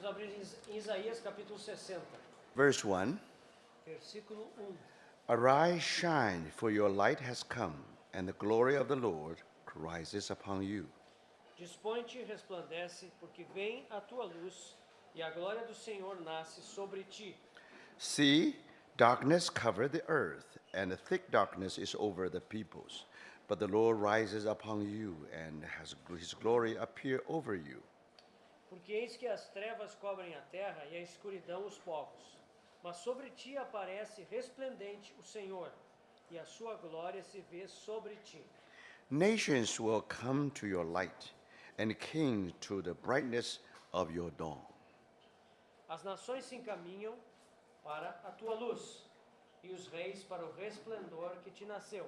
abrir em Isaías capítulo 60, Verse 1. versículo 1. Arise, shine, for your light has come, and the glory of the Lord rises upon you. Dispõe-te e resplandece, porque vem a tua luz, e a glória do Senhor nasce sobre ti. See, darkness covered the earth, and a thick darkness is over the peoples. But the Lord rises upon you, and has his glory appear over you. Porque eis que as trevas cobrem a terra e a escuridão os povos. Mas sobre ti aparece resplendente o Senhor, e a sua glória se vê sobre ti. Nations will come to your light, and kings to the brightness of your dawn. As nações se encaminham para a tua luz, e os reis para o resplendor que te nasceu.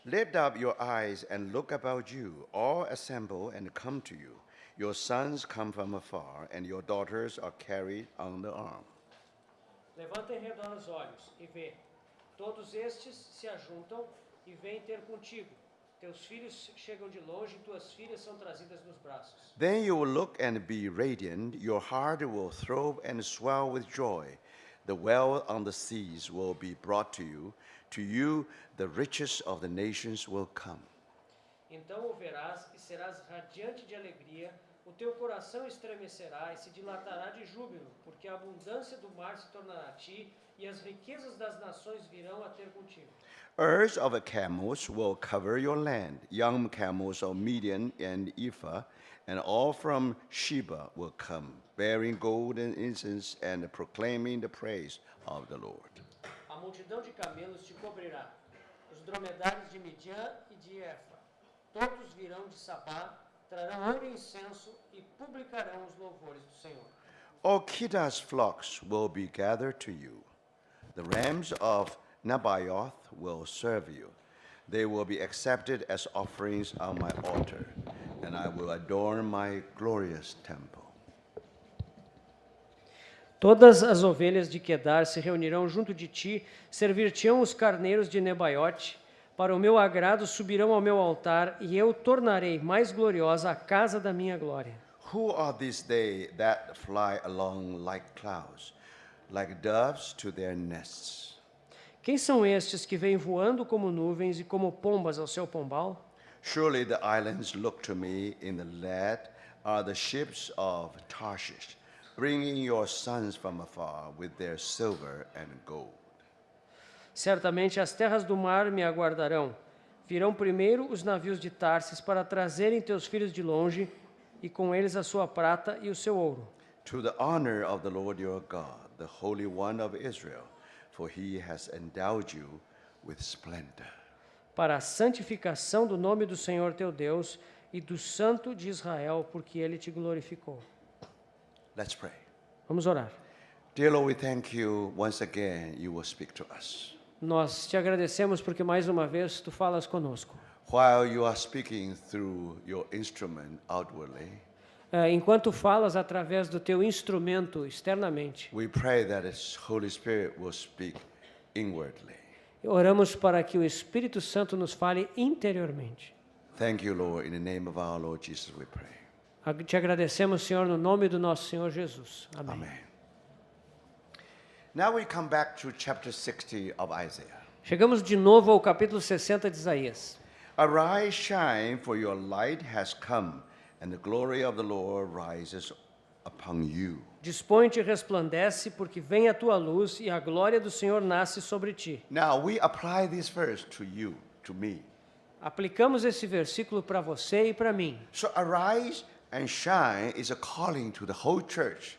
Lift up your eyes and look about you. All assemble and come to you. Your sons come from afar, and your daughters are carried on the arm. Levanta em redor os olhos e vê. Todos estes se ajuntam e vêm ter contigo. Teus filhos chegam de longe e tuas filhas são trazidas nos braços. Then you will look and be radiant. Your heart will throb and swell with joy. The well on the seas will be brought to you. To you, the riches of the nations will come. Então o verás e serás radiante de alegria. O teu coração estremecerá e se dilatará de júbilo, porque a abundância do mar se tornará a ti, e as riquezas das nações virão a ter contigo. Herds of camels will cover your land, young camels of Midian and Ephah, and all from Sheba will come, bearing gold and incense and proclaiming the praise of the Lord. A multidão de camelos te cobrirá, os dromedários de Midian e de Efa. Todos virão de Sabá, trarão ouro e incenso e publicarão os louvores do Senhor. All Kedar's flocks will be gathered to you. The rams of Nebaioth will serve you. They will be accepted as offerings on my altar, and I will adorn my glorious temple. Todas as ovelhas de Quedar se reunirão junto de ti, servir-te-ão os carneiros de Nebaiote. Para o meu agrado subirão ao meu altar, e eu tornarei mais gloriosa a casa da minha glória. Who are these they that fly along like clouds, like doves to their nests? Quem são estes que vêm voando como nuvens e como pombas ao seu pombal? Surely the islands look to me. In the land are the ships of Tarshish, bringing your sons from afar with their silver and gold. Certamente as terras do mar me aguardarão. Virão primeiro os navios de Tarsis para trazerem teus filhos de longe, e com eles a sua prata e o seu ouro. To the honor of the Lord your God, the Holy One of Israel, for he has endowed you with splendor. Para a santificação do nome do Senhor teu Deus e do Santo de Israel, porque ele te glorificou. Let's pray. Vamos orar. Dear Lord, we thank you once again you will speak to us. Nós te agradecemos porque mais uma vez tu falas conosco. While you are speaking through your instrument outwardly, Enquanto falas através do teu instrumento externamente, we pray that His Holy Spirit will speak inwardly. oramos para que o Espírito Santo nos fale interiormente. Thank you, Lord. In the name of our Lord Jesus, we pray. Te agradecemos, Senhor, no nome do nosso Senhor Jesus. Amém. Amen. Now we come back to chapter 60 of Isaiah. Chegamos de novo ao capítulo 60 de Isaías. Arise, shine, for your light has come, and the glory of the Lord rises upon you. Dispõe-te e resplandece, porque vem a tua luz e a glória do Senhor nasce sobre ti. Now we apply this verse to you, to me. Aplicamos esse versículo para você e para mim. So arise and shine is a calling to the whole church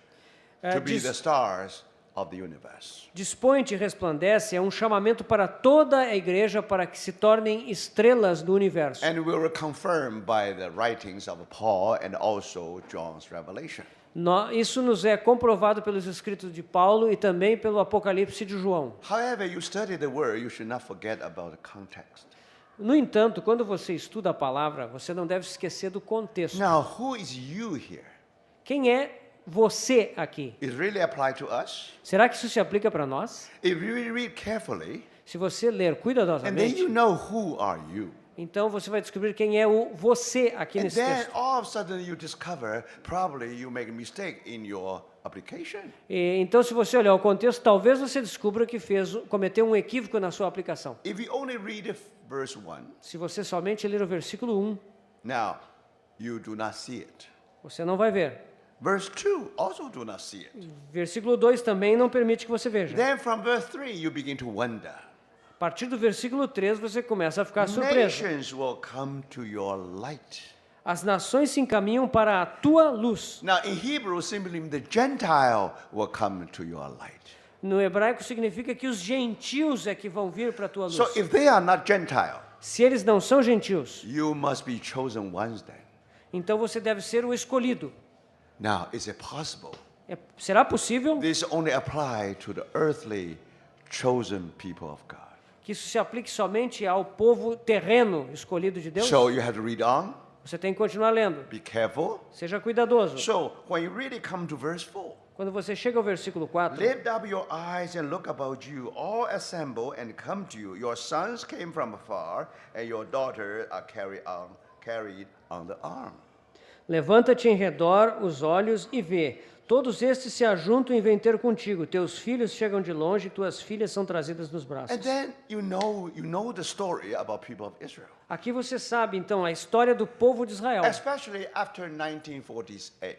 to be Dis- the stars of the universe. Dispõe-te e resplandece é um chamamento para toda a igreja para que se tornem estrelas do universo. And we were confirmed by the writings of Paul and also John's Revelation. Isso nos é comprovado pelos escritos de Paulo e também pelo Apocalipse de João. However, you study the word, you should not forget about the context. No entanto, quando você estuda a palavra, você não deve esquecer do contexto. Now, who is you here? Quem é você aqui? It really apply to us? Será que isso se aplica para nós? If you read carefully, Se você ler and then cuidadosamente, you know who are you. Então você vai descobrir quem é o você aqui And nesse then texto. all of a sudden you discover probably you make a mistake in your application. Então, se você olhar o contexto, talvez você descubra que cometeu um equívoco na sua aplicação. If you only read verse 1, Se você somente ler o versículo 1, now you do not see it. você não vai ver. Verse 2 also do not see it. Versículo 2 também não permite que você veja. Then from verse 3 you begin to wonder. A partir do versículo 3, você começa a ficar surpreso. Nations will come to your light. As nações se encaminham para a tua luz. Now in Hebrew simply the Gentile will come to your light. No hebraico significa que os gentios é que vão vir para a tua luz. So if they are not Gentile, Se eles não são gentios, you must be chosen ones then. então você deve ser o escolhido. Now, is it possible? Será possível This only apply to the earthly chosen people of God. que isso se aplique somente ao povo terreno escolhido de Deus? So you have to read on, Você tem que continuar lendo. be careful. Seja cuidadoso. So when you really come to verse 4, Quando você chega ao versículo 4, lift up your eyes and look about you, all assemble and come to you. Your sons came from afar, and your daughters are carried on the arm. levanta-te em redor os olhos e vê. Todos estes se ajuntam e vêm ter contigo. Teus filhos chegam de longe e tuas filhas são trazidas nos braços. And then you know the story about people of Israel, Aqui você sabe, então, a história do povo de Israel. especially after 1948.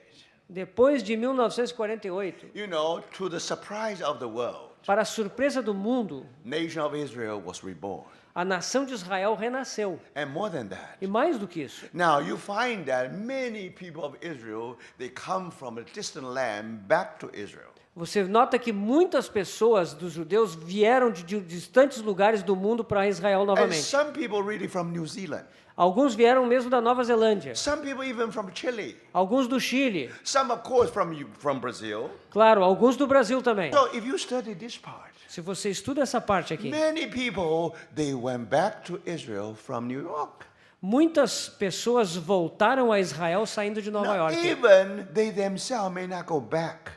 Depois de 1948, You know, to the surprise of the world, para a surpresa do mundo, nation of Israel was reborn. a nação de Israel renasceu. And more than that, E mais do que isso, now you find that many people of Israel, they come from a distant land back to Israel. você nota que muitas pessoas dos judeus vieram de distantes lugares do mundo para Israel And novamente. some people really from New Zealand. Alguns vieram mesmo da Nova Zelândia, Some people even from Chile. alguns do Chile, Some, of course, from Brazil. claro, alguns do Brasil também. So if you study this part, Se você estuda essa parte aqui, many people, they went back to Israel from New York. muitas pessoas voltaram a Israel saindo de Nova Now, York. even they themselves may not go back.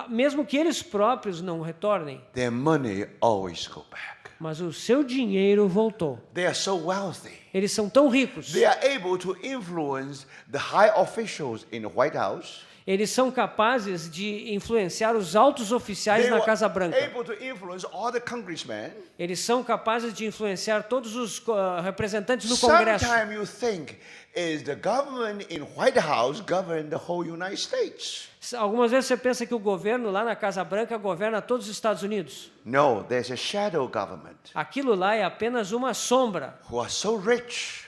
Mesmo que eles próprios não retornem, Their money always go back. mas o seu dinheiro voltou. They are so wealthy. Eles são tão ricos, They are able to influence the high officials in the White House. eles são capazes de influenciar os altos oficiais They na were Casa Branca. able to influence all the congressmen. Eles são capazes de influenciar todos os representantes no Congresso. Sometimes you think, is the government in White House govern the whole United States? Algumas vezes você pensa que o governo lá na Casa Branca governa todos os Estados Unidos. No, there's a shadow government Aquilo lá é apenas uma sombra. who are so rich.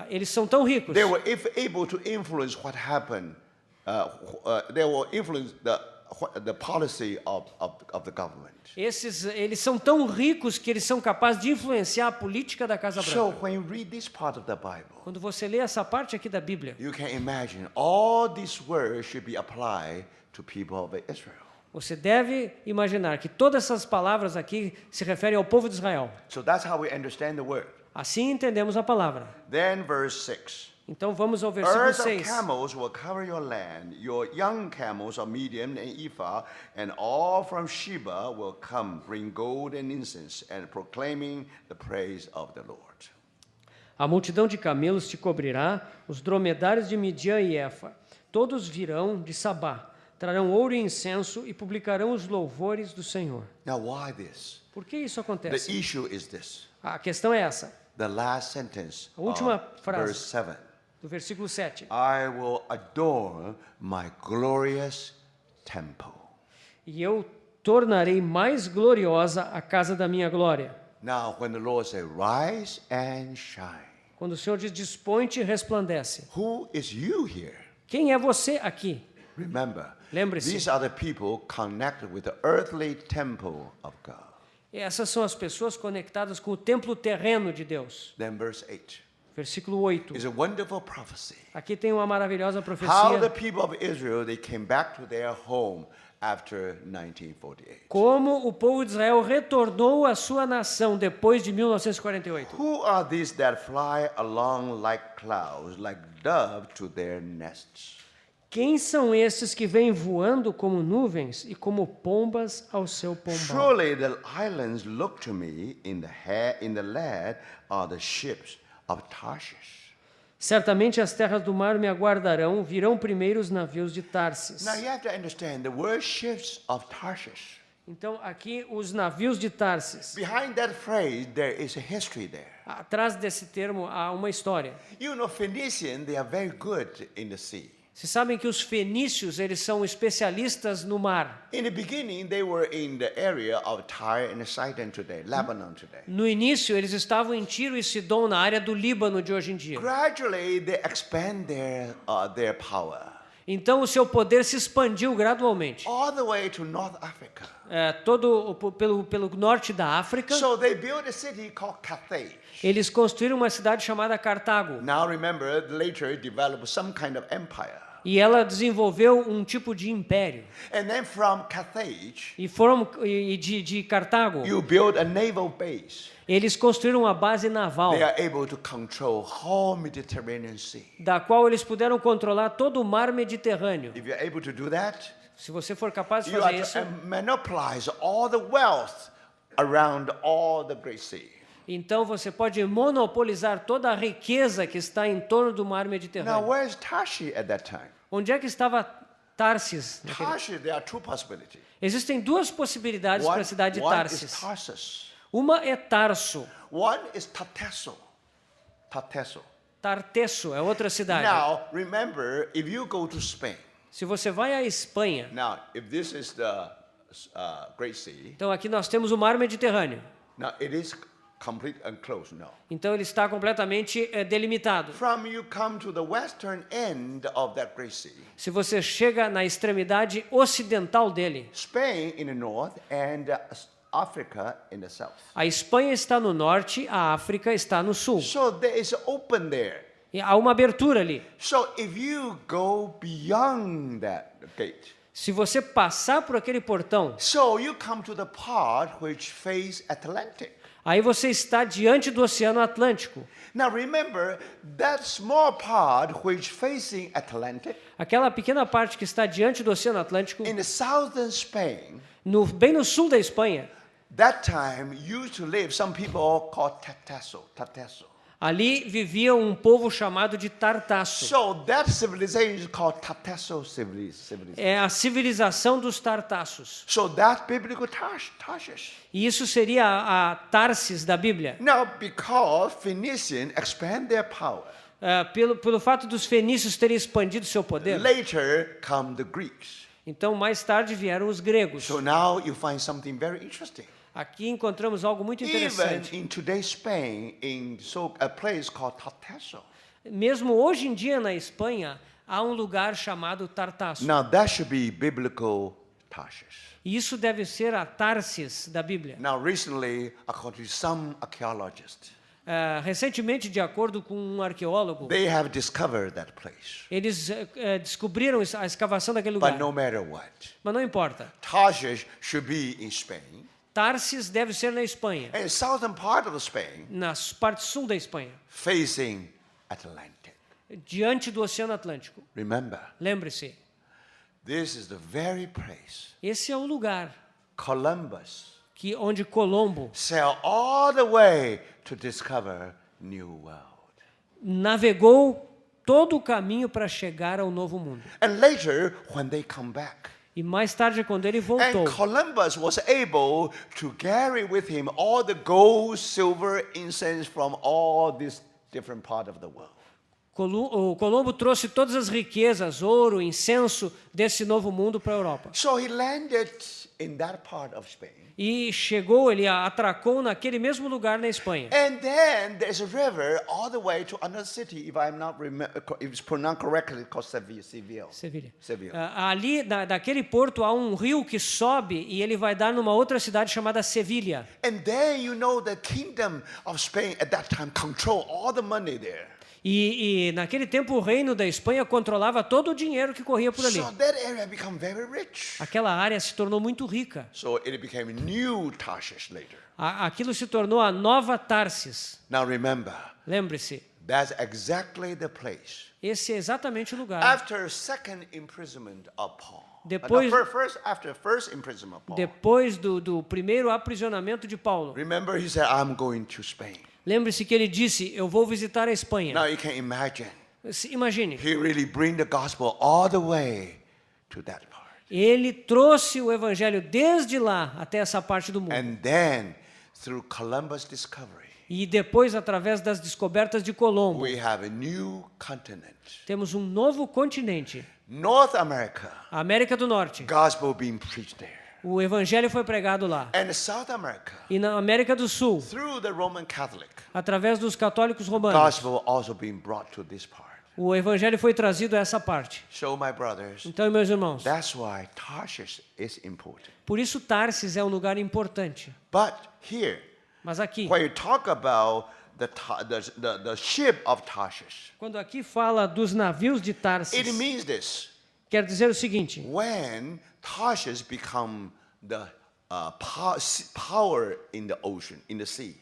Eles são tão ricos. They were able to influence what happened. They will influence the policy of the government. Eles são tão ricos que eles são capazes de influenciar a política da Casa So Branca. when you read this part of the Bible, Quando você lê essa parte aqui da Bíblia, you can imagine all these words should be applied to people of Israel. você deve imaginar que todas essas palavras aqui se referem ao povo de Israel. So that's how we understand the word. Assim entendemos a palavra. Then verse 6. Então vamos ao versículo Herds of 6. camels will cover your land. Your young camels are medium and ephah, and all from Sheba will come, bring gold and incense, and proclaiming the praise of the Lord. A multidão de camelos te cobrirá, os dromedários de Midian e Efa. Todos virão de Sabá, trarão ouro e incenso e publicarão os louvores do Senhor. Now, why this? Por que isso The acontece? issue is this. A questão é essa, The last sentence A última of frase. verse 7. do versículo 7. I will adorn my glorious temple. E eu tornarei mais gloriosa a casa da minha glória. Now, when the Lord says, rise and shine, Quando o Senhor diz, dispõe-te e resplandece. who is you here? Quem é você aqui? Remember, Lembre-se. these are the people connected with the earthly temple of God. Essas são as pessoas conectadas com o templo terreno de Deus. Then verse 8 Versículo 8. is a wonderful prophecy. Aqui tem uma maravilhosa How the profecia. people of Israel, they came back to their home after 1948. Como o povo de Israel retornou à sua nação depois de 1948. Who are these that fly along like clouds, like dove to their nests? Quem são estes que vêm voando como nuvens e como pombas ao seu pombal? Surely the islands look to me in the land are the ships of Tarshish. Certamente as terras do mar me aguardarão, virão primeiro os navios de Tarsis. Now you have to understand the word ships of Tarshish. Então, aqui, os navios de Tarsis. Behind that phrase, there is a history there. Atrás desse termo há uma história. You know, Phoenicians, they are very good in the sea. Vocês sabem que os fenícios, eles são especialistas no mar. In the beginning, they were in the area of Tyre and Sidon today, Lebanon today. No início, eles estavam em Tiro e Sidom, na área do Líbano de hoje em dia. Gradually, they expand their power Então, o seu poder se expandiu gradualmente. all the way to North Africa. Pelo norte da África. So they built a city called Carthage. Eles construíram uma cidade chamada Cartago. Now remember, later it developed some kind of empire. E ela desenvolveu um tipo de império. And then from Carthage, De Cartago, you build a naval base. eles construíram uma base naval, They are able to control whole Mediterranean Sea. da qual eles puderam controlar todo o mar Mediterrâneo. If you're able to do that, Se você for capaz de you fazer are isso, to monopolize all the wealth around all the Great Sea. então você pode monopolizar toda a riqueza que está em torno do mar Now, Mediterrâneo. where's Tarshish at that time? Onde é que estava Tarsis? Tarshish, there are two possibilities. Existem duas possibilidades para a cidade de One is Tarsis. Tarsus. Uma é Tarso. One is Tartesso. Tartesso. Tartesso é outra cidade. Now, remember, if you go to Spain, Se você vai à Espanha, now, if this is the Great Sea, então aqui nós temos o mar Mediterrâneo. now it is complete and closed, no. Então ele está completamente delimitado. From you come to the western end of that Great Sea, Se você chega na extremidade ocidental dele, Spain in the north and Africa in the south. a Espanha está no norte, a África está no sul. So there is open there. E há uma abertura ali. So if you go beyond that gate, Se você passar por aquele portão, so you come to the part which face Atlantic. aí você está diante do Oceano Atlântico. Now remember, that small part which facing Atlantic, Aquela pequena parte que está diante do Oceano Atlântico, in the southern Spain, bem no sul da Espanha, that time used to live some people called Tartesso. ali vivia um povo chamado de Tartasso. So that civilization is called Tartesso civilization. É a civilização dos Tartassos. So that biblical Tarshish. E isso seria a Tarsis da Bíblia. Now, because Phoenicians expand their power, Pelo fato dos fenícios terem expandido seu poder, later come the Greeks. então mais tarde vieram os gregos. So now you find something very interesting. Aqui encontramos algo muito Even interessante. in today's Spain, in a place called Tartesso. Mesmo hoje em dia na Espanha, há um lugar chamado Tartasso. Now that should be biblical Tarshish. E isso deve ser a Tarsis da Bíblia. Now recently, according to some archaeologists, Recentemente, de acordo com um arqueólogo, they have discovered that place. eles descobriram a escavação daquele lugar. But no matter what, Mas não importa. Tarshish should be in Spain. Tarsis deve ser na Espanha, And the southern part of Spain, na parte sul da Espanha, facing Atlantic. diante do Oceano Atlântico. Remember, Lembre-se, this is the very place esse é o lugar Columbus onde Colombo sailed all the way to discover New World. navegou todo o caminho para chegar ao Novo Mundo. And later, when they come back, E mais tarde, quando ele voltou, and Columbus was able to carry with him all the gold, silver, incense from all this different part of the world. o Colombo trouxe todas as riquezas, ouro, incenso desse Novo Mundo para a Europa. So he landed in that part of Spain. E chegou, ele atracou naquele mesmo lugar na Espanha. And then there's a river all the way to another city, if I'm not if it's pronounced correctly, called Seville. Sevilha. Ali, daquele porto, há um rio que sobe e ele vai dar numa outra cidade chamada Sevilha. And then you know the kingdom of Spain at that time control all the money there. E naquele tempo o reino da Espanha controlava todo o dinheiro que corria por ali. So that area became very rich. Aquela área se tornou muito rica. So it became New Tarshish later. Aquilo se tornou a nova Tarsis. Now remember, Lembre-se, That's exactly the place. Esse é exatamente o lugar. After a second imprisonment of Paul. Depois, After first imprisonment of Paul. Depois do primeiro aprisionamento de Paulo. Remember, he said, I'm going to Spain. Lembre-se que ele disse, eu vou visitar a Espanha. Now you can imagine. Imagine. He really bring the gospel all the way to that part. Ele trouxe o evangelho desde lá até essa parte do mundo. And then, through Columbus' discovery, E depois, através das descobertas de Colombo, we have a new continent. temos um novo continente. North America, A América do Norte. gospel being preached there. O evangelho foi pregado lá. And South America, E na América do Sul, through the Roman Catholic, através dos católicos romanos, gospel also being brought to this part. o evangelho foi trazido a essa parte. So, my brothers, Então, meus irmãos, that's why Tarshish is important. por isso Tarsis é um lugar importante. But here, Mas aqui, when you talk about the ship of Tarshish, quando aqui fala dos navios de it Tarsis, means this. quer dizer o seguinte: When Tarshish become the power in the ocean, in the sea.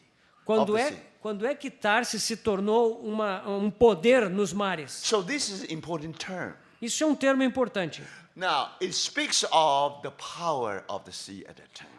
quando é que Tarsis se tornou um poder nos mares? So this is an important term. Isso é um termo importante. Now, it speaks of the power of the sea at that time.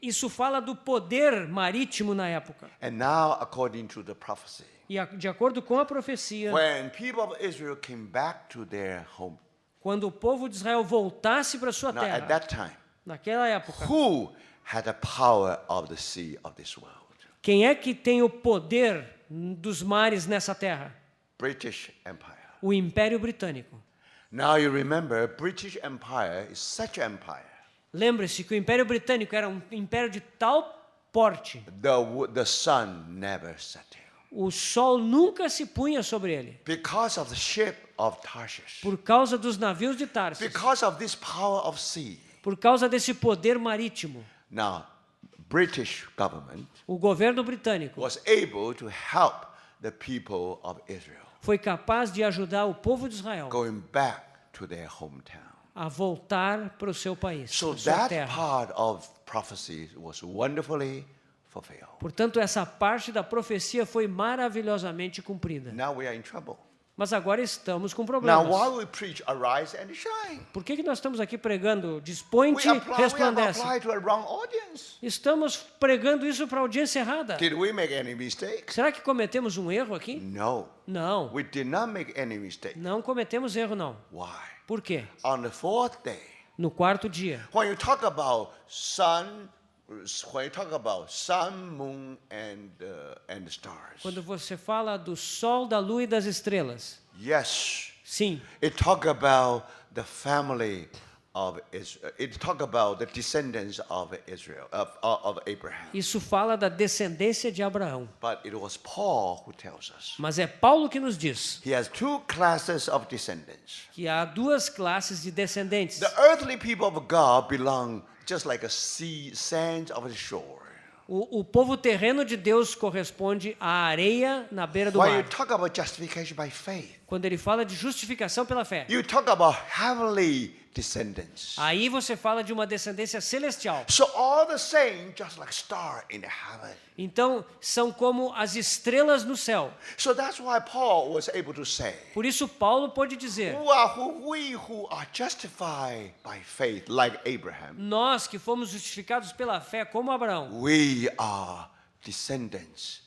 Isso fala do poder marítimo na época. And now, according to the prophecy, E de acordo com a profecia, when people of Israel came back to their home, quando o povo de Israel voltasse para sua now at terra, that time, naquela época, who had the power of the sea of this world? quem é que tem o poder dos mares nessa terra? British Empire. O Império Britânico. Now you remember, British Empire is such an empire. Lembre-se que o Império Britânico era um império de tal porte, The sun never set him. o sol nunca se punha sobre ele. Because of the ship of Tarshish. Por causa dos navios de Tarsis. Because of this power of sea. Por causa desse poder marítimo. Now, British government O governo britânico was able to help the people of Israel foi capaz de ajudar o povo de Israel going back to their hometown. a voltar para o seu país, So para a sua that terra. part of prophecy was wonderfully fulfilled. Portanto, essa parte da profecia foi maravilhosamente cumprida. Now we are in trouble. Mas agora estamos com Now, problemas. while we preach, arise and shine, Por que nós estamos aqui pregando desponte, we have resplandece? applied to a wrong audience. Estamos pregando isso para a audiência errada. Did we make any mistakes? Será que cometemos um erro aqui? No, Não, we did not make any mistake. não cometemos erro não. Why? Por quê? On the fourth day, No quarto dia, when you talk about sun, moon, and stars, quando você fala do sol, da lua e das estrelas, yes, sim, it talk about the family of Israel. It talk about the descendants of Israel, of Abraham. isso fala da descendência de Abraão. But it was Paul who tells us. Mas é Paulo que nos diz He has two classes of descendants. que há duas classes de descendentes. The earthly people of God belong just like a sea, sand of the shore. O povo terreno de Deus corresponde à areia na beira do When you mar. talk about justification by faith, Quando ele fala de justificação pela fé, you talk about heavenly descendants. aí você fala de uma descendência celestial. So all the same, just like star in the heaven. Então, são como as estrelas no céu. So that's why Paul was able to say, Por isso Paulo pode dizer: we who are justified by faith, like Abraham, nós que fomos justificados pela fé como Abraão, we are descendants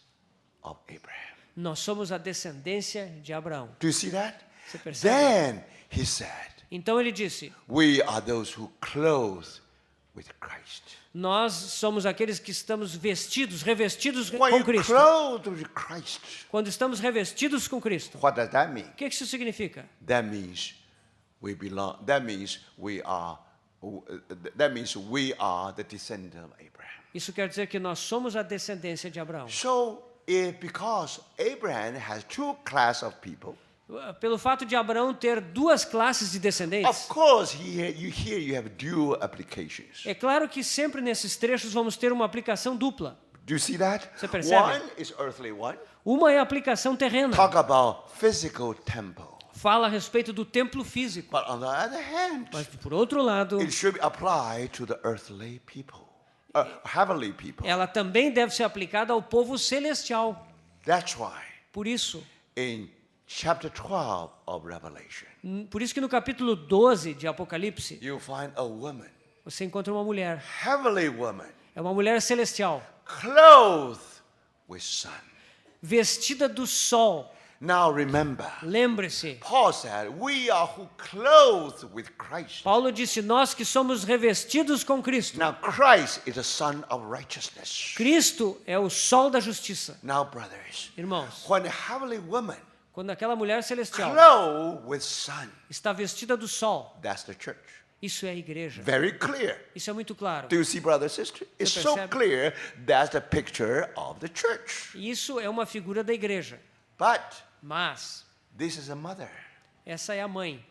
of Abraham. nós somos a descendência de Abraão. Do you see that? Você percebe? Then he said, Então ele disse: we are those who clothe with Christ. nós somos aqueles que estamos vestidos, revestidos When com you Cristo. clothe with Christ, Quando estamos revestidos com Cristo, what does that mean? o que isso significa? That means we belong. That means we are. That means we are the descendant of Abraham. Isso quer dizer que nós somos a descendência de Abraão. So, because Abraham has two classes of people, Pelo fato de Abraão ter duas classes de descendentes, of course, here you have dual applications. é claro que sempre nesses trechos vamos ter uma aplicação dupla. Do you see that? Você percebe? One is earthly one. Uma é a aplicação terrena, Talk about physical temple. fala a respeito do templo físico. But on the other hand, Mas, por outro lado, it should apply to the earthly people, heavenly people. ela também deve ser aplicada ao povo celestial. That's why Por isso, in chapter 12 of Revelation, Por isso que no capítulo 12 de Apocalipse, you find a woman, você encontra uma mulher. heavenly woman, É uma mulher celestial, clothed with sun. vestida do sol. Now remember, Lembre-se, Paul said, we are who clothed with Christ. Paulo disse, nós que somos revestidos com Cristo. Now Christ is the Son of righteousness. Cristo é o sol da justiça. Now, brothers, Irmãos, when a heavenly woman quando aquela mulher celestial clothed with sun, está vestida do sol, that's the church. isso é a igreja. Very clear. Isso é muito claro. Do you see, brother and sister? It's so percebe? clear. That's the picture of the church. Isso é uma figura da igreja. But Mas this is a mother. essa é a mãe.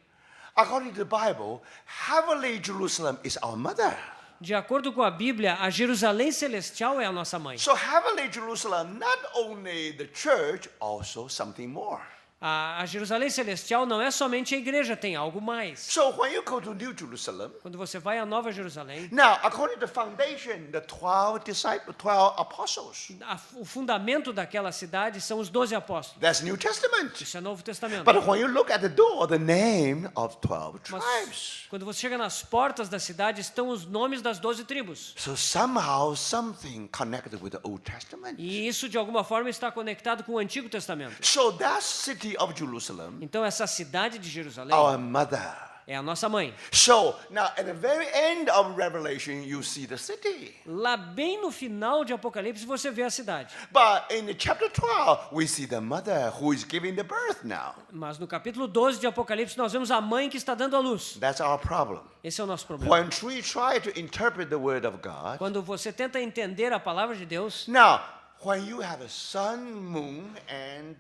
According to the Bible, heavenly Jerusalem is our mother. De acordo com a Bíblia, a Jerusalém celestial é a nossa mãe. So heavenly Jerusalem, not only the church, also something more. A Jerusalém celestial não é somente a igreja, tem algo mais. So when you go to New Jerusalem, Quando você vai à Nova Jerusalém, now according to the foundation, the 12 disciples, 12 apostles. o fundamento daquela cidade são os 12 apóstolos. That's New Testament. Isso é Novo Testamento. But when you look at the door, the name of 12 Mas tribes. quando você chega nas portas da cidade, estão os nomes das 12 tribos. So somehow something connected with the Old Testament. E isso, de alguma forma, está conectado com o Antigo Testamento. So that city of Jerusalem, Então, essa cidade de Jerusalém our mother. é a nossa mãe. So now at the very end of Revelation, you see the city. Lá bem no final de Apocalipse, você vê a cidade. But in the chapter 12, we see the mother who is giving the birth now. Mas no capítulo 12 de Apocalipse, nós vemos a mãe que está dando a luz. That's our problem. Esse é o nosso problema. When we try to interpret the word of God, Quando você tenta entender a palavra de Deus, now when you have a sun, moon, and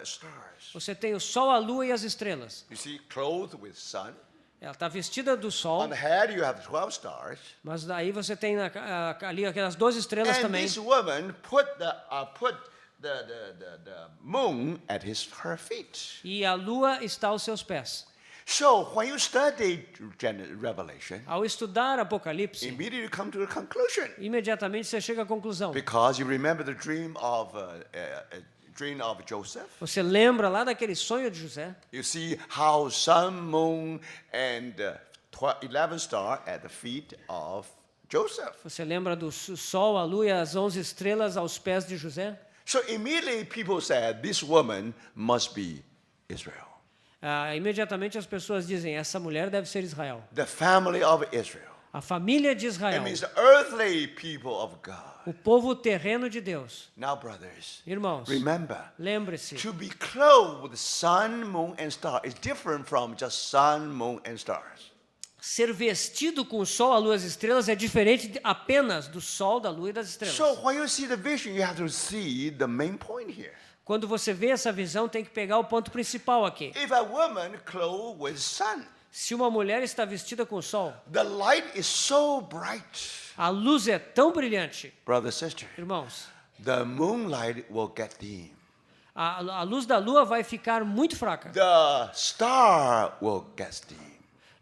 stars, você tem o sol, a lua e as estrelas. you see, clothed with sun. Ela está vestida do sol, On the head, you have 12 stars. mas daí você tem ali aquelas 12 estrelas And também. this woman put the moon at her feet. E a lua está aos seus pés. So when you study Revelation, Ao estudar Apocalipse, immediately you come to the conclusion imediatamente você chega à conclusão. because you remember the dream of Joseph. Você lembra lá daquele sonho de José? You see how sun, moon, and 11 star at the feet of Joseph. Você lembra do sol, a lua e as 11 estrelas aos pés de José? So immediately people said, this woman must be Israel, Imediatamente as pessoas dizem, essa mulher deve ser Israel. the family of Israel. A família de It Israel, means the earthly people of God. o povo terreno de Deus. Now, brothers, Irmãos, remember, lembre-se, to be clothed with sun, moon, and star is different from just sun, moon, and stars. ser vestido com o sol, a lua e as estrelas é diferente apenas do sol, da lua e das estrelas. So when you see the vision, you have to see the main point here. Quando você vê essa visão, tem que pegar o ponto principal aqui. If a woman clothed with sun, Se uma mulher está vestida com o sol, the light is so bright. a luz é tão brilhante, Brother, sister, irmãos, the moonlight will get dim. a luz da lua vai ficar muito fraca. The star will get dim.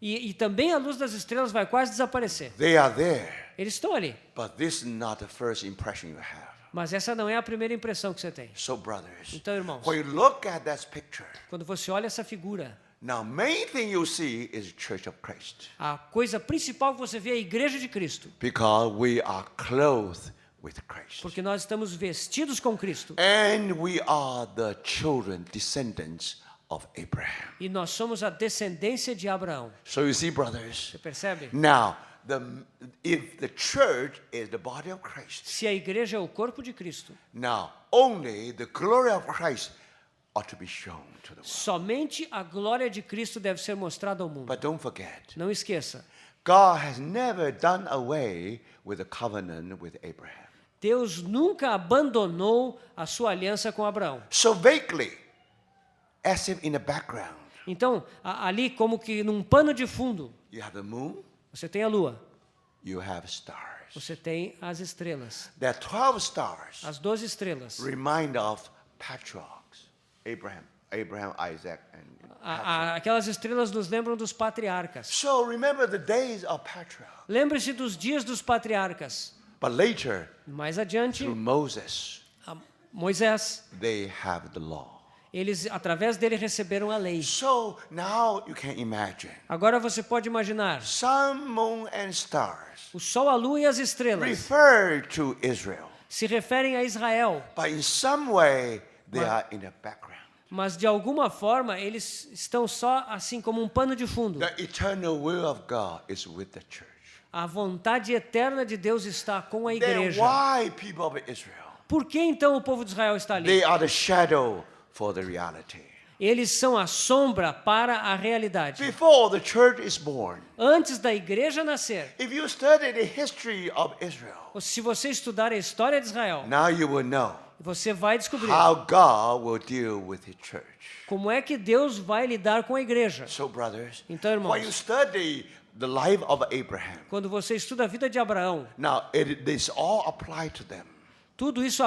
E também a luz das estrelas vai quase desaparecer. They are there, Eles estão ali, but this is not the first impression you have. mas essa não é a primeira impressão que você tem. So, brothers, Então, irmãos, when you look at that picture, quando você olha essa figura, now main thing you see is the Church of Christ, a coisa principal que você vê é a igreja de Cristo, because we are clothed with Christ, porque nós estamos vestidos com Cristo and we are the children, descendants of Abraham. e nós somos a descendência de Abraão. So you see, brothers, Você percebe? now if the church is the body of Christ, Se a igreja é o corpo de Cristo, now only the glory of Christ ought to be shown to the world. somente a glória de Cristo deve ser mostrada ao mundo. But don't forget, Não esqueça, God has never done away with the covenant with Abraham. Deus nunca abandonou a sua aliança com Abraão. So vaguely, as if in the background, Então, ali como que num pano de fundo, you have the moon, você tem a lua, you have stars. você tem as estrelas. There are 12 stars, As 12 estrelas. remind of patriarchs, Abraham, Isaac, and Aquelas estrelas nos lembram dos patriarcas. so remember the days of patriarchs. Lembre-se dos dias dos patriarcas. But later, Mais adiante, through Moses, Moisés, they have the law. Eles, através dele, receberam a lei. So now you can imagine. Agora você pode imaginar, Sun, moon, and stars o sol, a lua e as estrelas refer to Israel. se referem a Israel, But in some way, they are in the background. mas de alguma forma eles estão só assim como um pano de fundo. The eternal will of God is with the church. A vontade eterna de Deus está com a Then igreja. why people of Israel? Por que então o povo de Israel está ali? They are the shadow for the reality. Eles são a sombra para a realidade. Before the church is born, Antes da igreja nascer, if you study the history of Israel, se você estudar a história de Israel, now you will know você vai descobrir how God will deal with His church. como é que Deus vai lidar com a igreja. So, brothers, Então, irmãos, when you study the life of Abraham, quando você estuda a vida de Abraão, now this all apply to them. tudo isso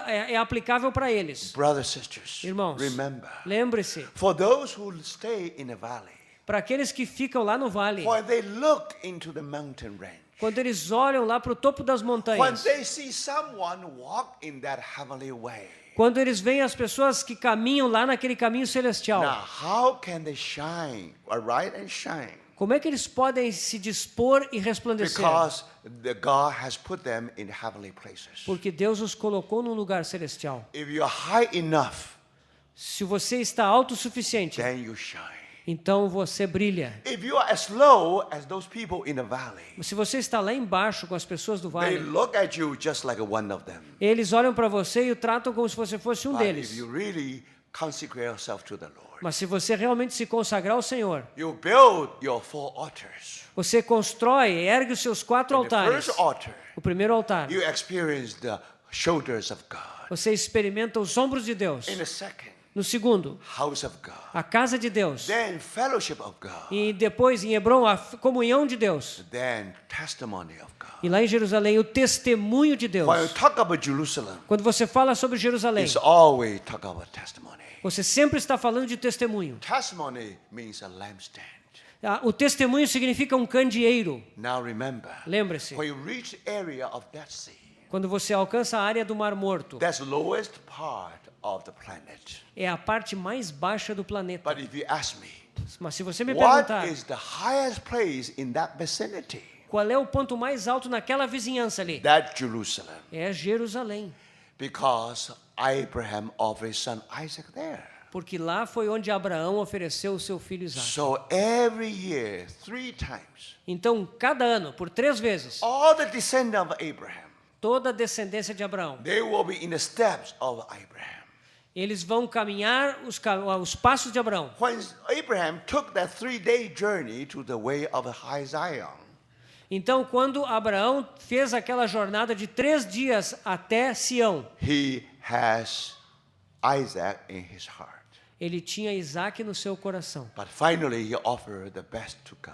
é aplicável para eles. Brothers, sisters, Irmãos, remember, lembre-se, for those who stay in the valley, para aqueles que ficam lá no vale, when they look into the mountain range, quando eles olham lá para o topo das when montanhas, they see someone walk in that heavenly way, quando eles veem as pessoas que caminham lá naquele caminho celestial, now how can they shine, arise and shine? como é que eles podem se dispor e resplandecer? Because God has put them in heavenly places. Porque Deus os colocou num lugar celestial. If you are high enough, Se você está autossuficiente, then you shine. então você brilha. If you are as low as those people in the valley, Se você está lá embaixo com as pessoas do they vale, look at you just like one of them. eles olham para você e o tratam como se você fosse um But if deles. you really consecrate yourself to the Lord, Mas se você realmente se consagrar ao Senhor, you build your 4 altars. você constrói, ergue os seus 4 In the altares. first altar, O primeiro altar, you experience the shoulders of God. você experimenta os ombros de Deus. In the second, No segundo, house of God. a casa de Deus. Then fellowship of God. E depois, em Hebron, a comunhão de Deus. Then testimony of God. E lá em Jerusalém, o testemunho de Deus. When you talk about Jerusalem, Quando você fala sobre Jerusalém, it's always talk about testimony. você sempre está falando de testemunho. Testimony means a lampstand. O testemunho significa um candeeiro. Now remember, Lembre-se, when you reach the area of Dead Sea, quando você alcança a área do Mar Morto, that's the lowest part of the planet. é a parte mais baixa do planeta. But if you ask me, Mas se você me what perguntar is the highest place in that vicinity? qual é o ponto mais alto naquela vizinhança ali, That Jerusalem. é Jerusalém. Because Abraham offered his son Isaac there. Porque lá foi onde Abraão ofereceu o seu filho Isaque. So every year, 3 times, Então, cada ano, por 3 vezes, all the descendants of Abraham, toda a descendência de Abraão, they will be in the steps of Abraham. eles vão caminhar os passos de Abraão. When Abraham took that 3-day journey to the way of High Zion, Então, quando Abraão fez aquela jornada de 3 dias até Sião, he has Isaac in his heart. ele tinha Isaque no seu coração. But finally, he offered the best to God.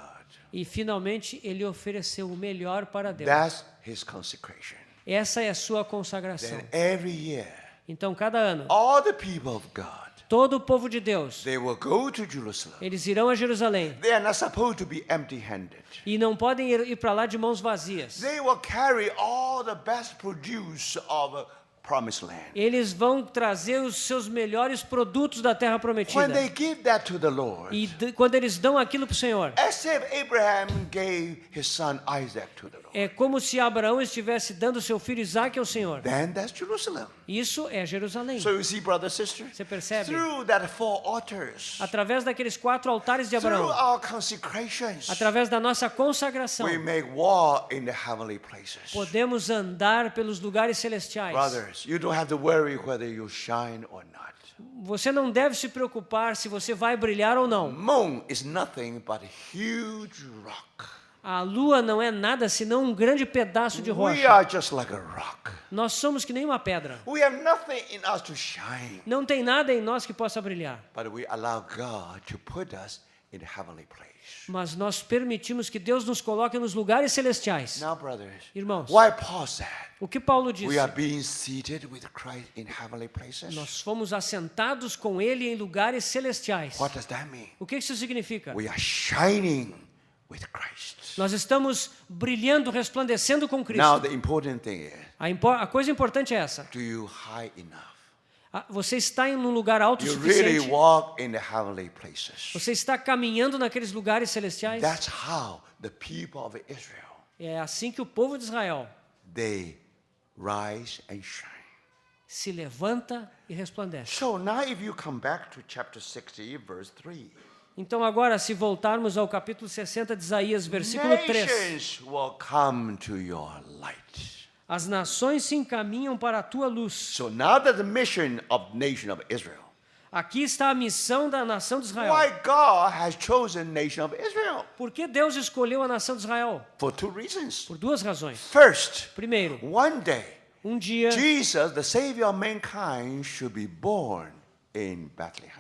E finalmente ele ofereceu o melhor para Deus. That's his consecration. Essa é a sua consagração. Then every year, Então, cada ano, all the people of God, todo o povo de Deus, they will go to Jerusalem. eles irão a Jerusalém. They are not supposed to be empty-handed. E não podem ir para lá de mãos vazias. They will carry all the best produce of Promised Land. Eles vão trazer os seus melhores produtos da terra When prometida. they give that to the Lord, E quando eles dão aquilo para o Senhor, as if Abraham gave his son Isaac to the Lord, é como se Abraão estivesse dando seu filho Isaque ao Senhor. then that's Jerusalem. Isso é Jerusalém. So you see, brothers and sisters, Você percebe? through that 4 altars, Através daqueles 4 altares de through Abraão, our consecrations, através da nossa consagração, we make war in the heavenly places. podemos andar pelos lugares celestiais. Brothers, you don't have to worry whether you shine or not. Você não deve se preocupar se você vai brilhar ou não. Moon is nothing but a huge rock. A lua não é nada senão um grande pedaço de We rocha. are just like a rock. Nós somos que nem uma pedra. We have nothing in us to shine, Não tem nada em nós que possa brilhar. but we allow God to put us in the heavenly place. Mas nós permitimos que Deus nos coloque nos lugares celestiais. Now, brothers, Irmãos, why Paul said o que Paulo disse? we are being seated with Christ in heavenly places? Nós fomos assentados com Ele em lugares celestiais. What does that mean? O que isso significa? We are shining with Christ. Nós estamos brilhando, resplandecendo com Now, Cristo. the important thing is, A coisa importante é essa. do you high enough? Você está em um lugar You really autossuficiente? walk in the heavenly places. Você está caminhando naqueles lugares celestiais? That's how the people of Israel, É assim que o povo de Israel they rise and shine. se levanta e resplandece. So now if you come back to chapter 60, verse 3. Então agora, se voltarmos ao capítulo 60 de Isaías, versículo 3. Nations will come to your light. As nações se encaminham para a tua luz. So now that the mission of nation of Israel. Aqui está a missão da nação de Israel. Why God has chosen nation of Israel? Por que Deus escolheu a nação de Israel? For two reasons. Por duas razões. First, Primeiro, one day, um dia, Jesus, the Savior of mankind, should be born in Bethlehem.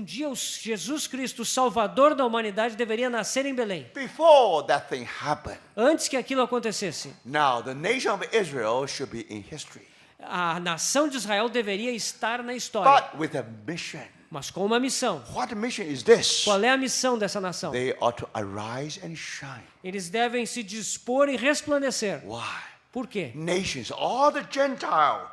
Jesus Cristo, o Salvador da humanidade, deveria nascer em Belém. Before that thing happened, Antes que aquilo acontecesse, now the nation of Israel should be in history, a nação de Israel deveria estar na história, but with a mission. mas com uma missão. What mission is this? Qual é a missão dessa nação? They ought to arise and shine. Eles devem se dispor e resplandecer. Why? Por quê? Nations, all the Gentile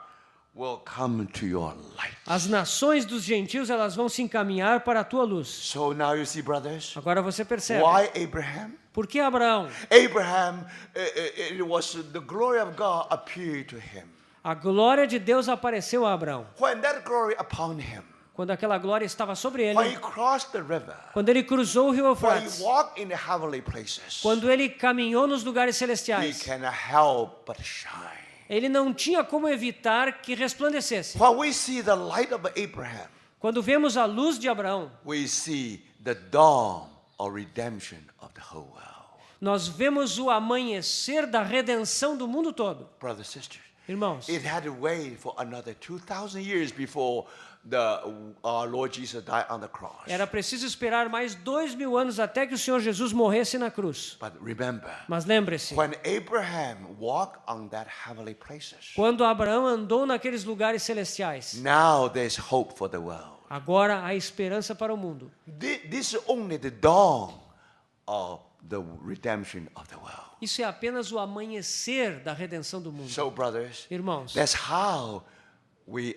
will come to your light. As nações dos gentios, elas vão se encaminhar para a tua luz. So now you see, brothers, Agora você percebe. why Abraham? Por que Abraão? Abraham, it was the glory of God appeared to him. A glória de Deus apareceu a Abraão. When that glory upon him, Quando aquela glória estava sobre ele, when he crossed the river, quando ele cruzou o rio when Eufrates, he walked in the heavenly places, quando ele caminhou nos lugares he celestiais, cannot help but shine. ele não tinha como evitar que resplandecesse. When we see the light of Abraham, Quando vemos a luz de Abraão, we see the dawn of redemption of the whole world. nós vemos o amanhecer da redenção do mundo todo. Brothers and sisters, Irmãos, it had to wait for another 2,000 years before our Lord Jesus died on the cross. era preciso esperar mais 2000 anos até que o Senhor Jesus morresse na cruz. But remember, Mas lembre-se, when Abraham walked on that heavenly places, quando Abraão andou naqueles lugares celestiais, now there's hope for the world. agora há esperança para o mundo. This is only the dawn of the redemption of the world. Isso é apenas o amanhecer da redenção do mundo. So, brothers, Irmãos, that's how we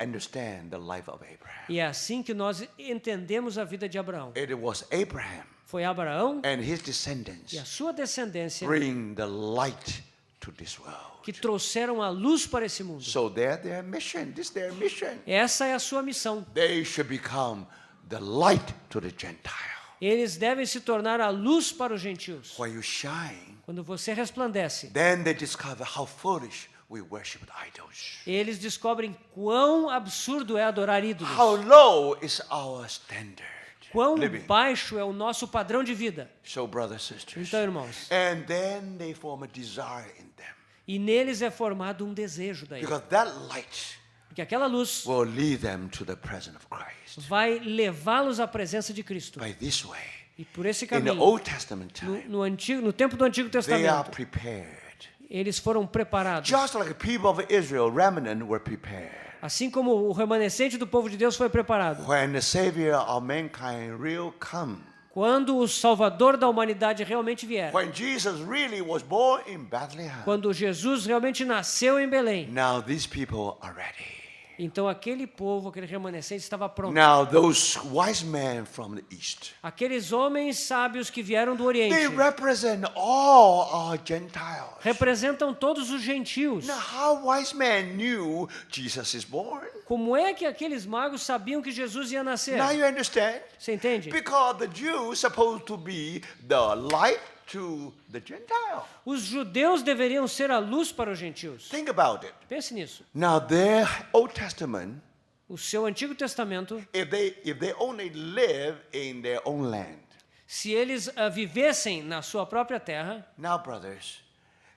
understand the life of Abraham. e é assim que nós entendemos a vida de Abraão. It was Abraham Foi Abraão and his descendants e a sua descendência bring the light to this world. que trouxeram a luz para esse mundo. So their mission. This is their mission. Essa é a sua missão. They should become the light to the Gentile. Eles devem se tornar a luz para os gentios. When you shine, Quando você resplandece, then they discover how foolish we worship idols. eles descobrem quão absurdo é adorar ídolos. How low is our standard Quão living. baixo é o nosso padrão de vida. So, brothers and sisters, Então, irmãos, and then they form a desire in them. e neles é formado um desejo daí. Because that light Porque aquela luz will lead them to the presence of Christ. vai levá-los à presença de Cristo. By this way, E por esse in the caminho, Old Testament time, no tempo do Antigo they are Testamento, prepared. eles foram preparados. Just like the people of Israel, remnant, were prepared. Assim como o remanescente do povo de Deus foi preparado. When the Savior of mankind will come, Quando o Salvador da humanidade realmente vier. when Jesus really was born in Bethlehem, Quando Jesus realmente nasceu em Belém. now these people are ready. Então aquele povo, aquele remanescente estava pronto. Now those wise men from the east, Aqueles homens sábios que vieram do they Oriente represent all our Gentiles. representam todos os gentios. Now how wise men knew Jesus is born? Como é que aqueles magos sabiam que Jesus ia nascer? Now you understand? Você entende? Because the Jews supposed to be the light to the Gentile. Os judeus deveriam ser a luz para os gentios. Think about it. Pense nisso. Now their Old Testament, O seu Antigo Testamento, if they only live in their own land. se eles vivessem na sua própria terra, Now, brothers,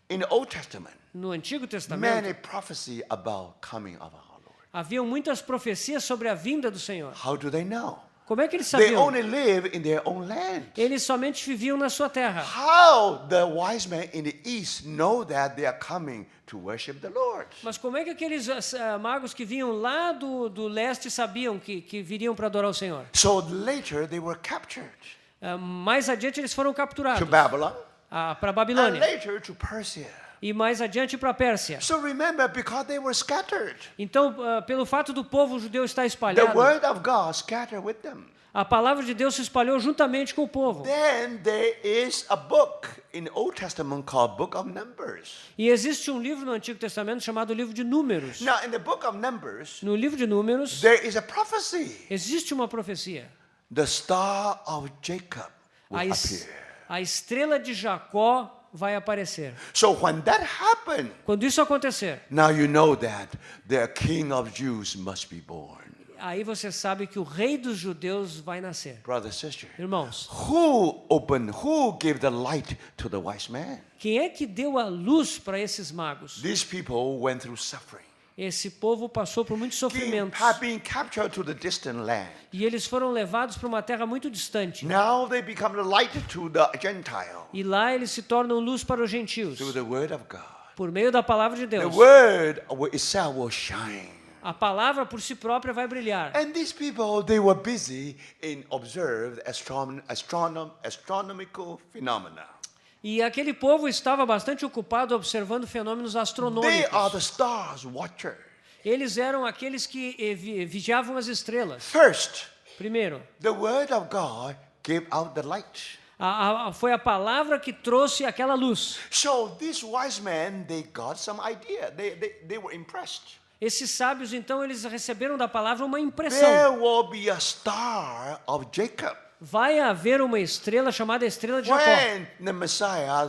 in the Old Testament, no Antigo many Testamento, prophecy about coming of our Lord. haviam muitas profecias sobre a vinda do Senhor. How do they know? Como é que eles They sabiam? only live in their own land. Eles somente viviam na sua terra. How the wise men in the east know that they are coming to worship the Lord? Mas como é que aqueles magos que vinham lá do leste sabiam que viriam para adorar o Senhor? So later they were captured Mais adiante eles foram capturados to Babylon para and Babilônia later to Persia. e mais adiante para a Pérsia. So remember, because they were scattered, Então, pelo fato do povo judeu estar the espalhado, word of God scattered with them. a palavra de Deus se espalhou juntamente com o povo. Then there is a book in the Old Testament called Book of Numbers. E existe um livro no Antigo Testamento chamado Livro de Números. Now, in the Book of Numbers, No livro de Números, there is a prophecy. existe uma profecia. The star of Jacob will A, appear. a estrela de Jacó vai aparecer. So when that happened, Quando isso acontecer, now you know that the King of Jews must be born. aí você sabe que o rei dos judeus vai nascer. Brother, sister, Irmãos, who gave the light to the wise man? quem é que deu a luz para esses magos? These people went through suffering. Esse povo passou por muitos sofrimentos. Have been captured to the distant land. E eles foram levados para uma terra muito distante. Now they become the light to the Gentile E lá eles se tornam luz para os gentios. through the word of God. Por meio da palavra de The Deus. word itself will shine. A palavra por si própria vai brilhar. And these people, they were busy in observed astronomical phenomena. E aquele povo estava bastante ocupado observando fenômenos They are astronômicos. the stars watcher. Eles eram aqueles que vigiavam as estrelas. First, Primeiro, the word of God gave out the light. foi a palavra que trouxe aquela luz. So these wise men, they got some idea. They were impressed. Esses sábios, então, eles receberam da palavra uma impressão. There will be a star of Jacob. Vai haver uma estrela chamada Estrela de Jacó. When the Messiah,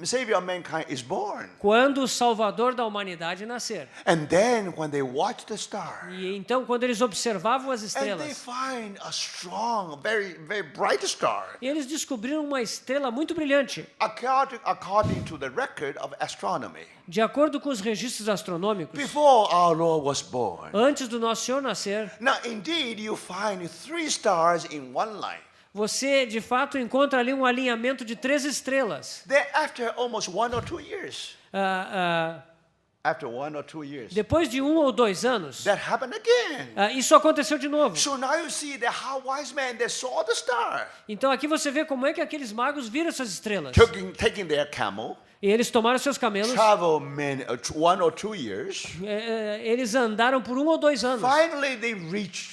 Savior of mankind, is born. Quando o Salvador da humanidade nascer. And then when they watch the star, E então, quando eles observavam as and they estrelas, find a strong, very, very bright star. eles descobriram uma estrela muito brilhante. According to the record of astronomy, De acordo com os registros astronômicos, before our Lord was born. antes do nosso Senhor nascer, Now, indeed, you find 3 stars in one line. você de fato encontra ali um alinhamento de 3 estrelas. Then, after almost 1 or 2 years, Ah, after 1 or 2 years, depois de 1 ou 2 anos, that happened again. isso aconteceu de novo. So now you see that how wise men they saw the star, Então aqui você vê como é que aqueles magos viram essas estrelas. taking their camel, E eles tomaram seus camelos, travel 1 or 2 years. eles andaram por 1 ou 2 anos. Finally, they reached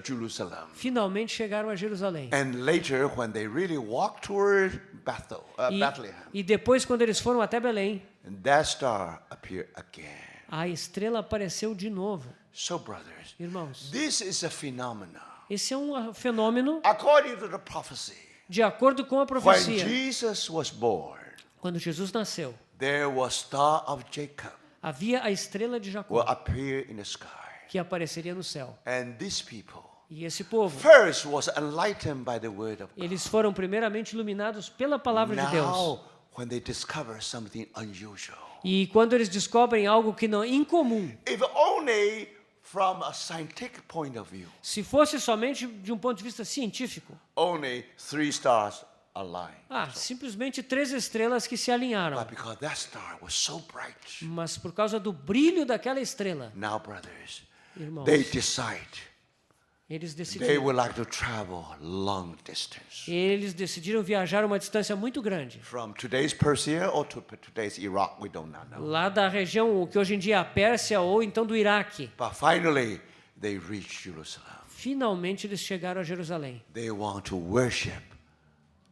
Jerusalem. Finalmente chegaram a Jerusalém. And later, when they really walked toward Bethlehem, E depois, quando eles foram até Belém, that star appeared again. a estrela apareceu de novo. So, brothers, Irmãos, this is a phenomenon. esse é um fenômeno According to the prophecy, de acordo com a when profecia. Jesus was born, Quando Jesus nasceu, there was star of Jacob havia a estrela de will Jacó appear in the sky. que apareceria no céu. And these people E esse povo, first was enlightened by the word of God. eles foram primeiramente iluminados pela palavra de Deus. Now, when they discover something unusual, E quando eles descobrem algo que não é incomum, if only from a scientific point of view, se fosse somente de um ponto de vista científico, only 3 stars align. simplesmente 3 estrelas que se alinharam. But because that star was so bright, Mas por causa do brilho daquela estrela, now, brothers, irmãos, they decide eles they decidiram. would like to travel long distance Eles decidiram viajar uma distância muito grande. from today's Persia or to today's Iraq. We don't know. Lá da região, o que hoje em dia é a Pérsia ou então do Iraque. But finally, they reached Jerusalem. Finalmente eles chegaram a Jerusalém. They want to worship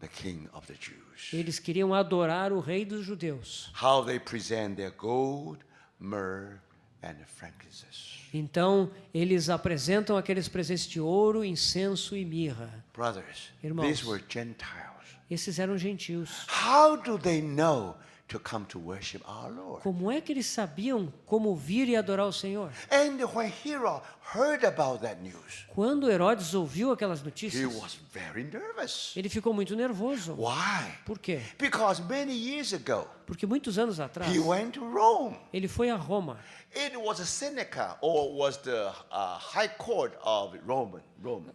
the King of the Jews. Eles queriam adorar o rei dos judeus. How they present their gold, myrrh, and frankincense. Então, eles apresentam aqueles presentes de ouro, incenso e mirra. Brothers, Irmãos. these were Gentiles. Esses eram gentios. How do they know to come to worship our Lord? Como é que eles sabiam como vir e adorar o Senhor? And when Herod heard about that news, Quando Herodes ouviu aquelas he notícias, was very nervous. ele ficou muito nervoso. Why? Por quê? Because many years ago, Porque muitos anos atrás, he went to Rome. ele foi a Roma. It was a Seneca, or was the high court of Rome.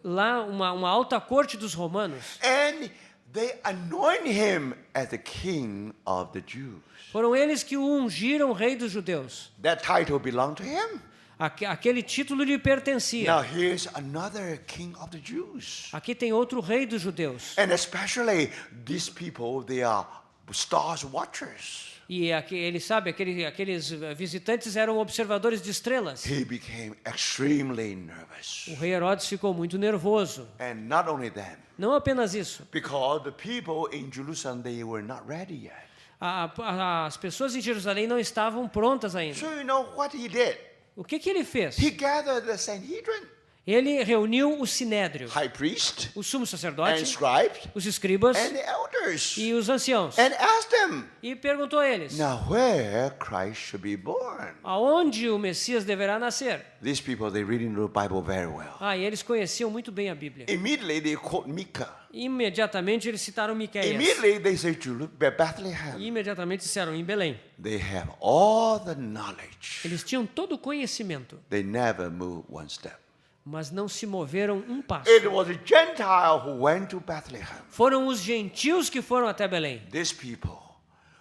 Lá, uma alta corte dos romanos. And they anoint him as the king of the Jews. Foram eles que o ungiram rei dos judeus. That title belonged to him. Aquele título lhe pertencia. Now here's another king of the Jews. Aqui tem outro rei dos judeus. And especially these people, they are stars watchers. E ele sabe, aqueles visitantes eram observadores de estrelas. He became extremely nervous. O rei Herodes ficou muito nervoso. And not only that, Não apenas isso. because the people in Jerusalem, they were not ready yet. As pessoas em Jerusalém não estavam prontas ainda. So you know what he did? O que ele fez? He gathered the Sanhedrin, Ele reuniu o Sinédrio, high priest, o sumo and sacerdote, scribes, os escribas and the elders, e os anciãos. and asked them, E perguntou a eles, now where Christ should be born. aonde o Messias deverá nascer? These people, they read the Bible very well. E eles conheciam muito bem a Bíblia. Immediately they quote Micah. Imediatamente eles citaram Miqueias. Immediately they say Bethlehem. E imediatamente disseram em Belém. They have all the knowledge. Eles tinham todo o conhecimento, They never move one step. mas não se moveram um passo. It was a Gentile who went to Bethlehem. Foram os gentios que foram até Belém. These people,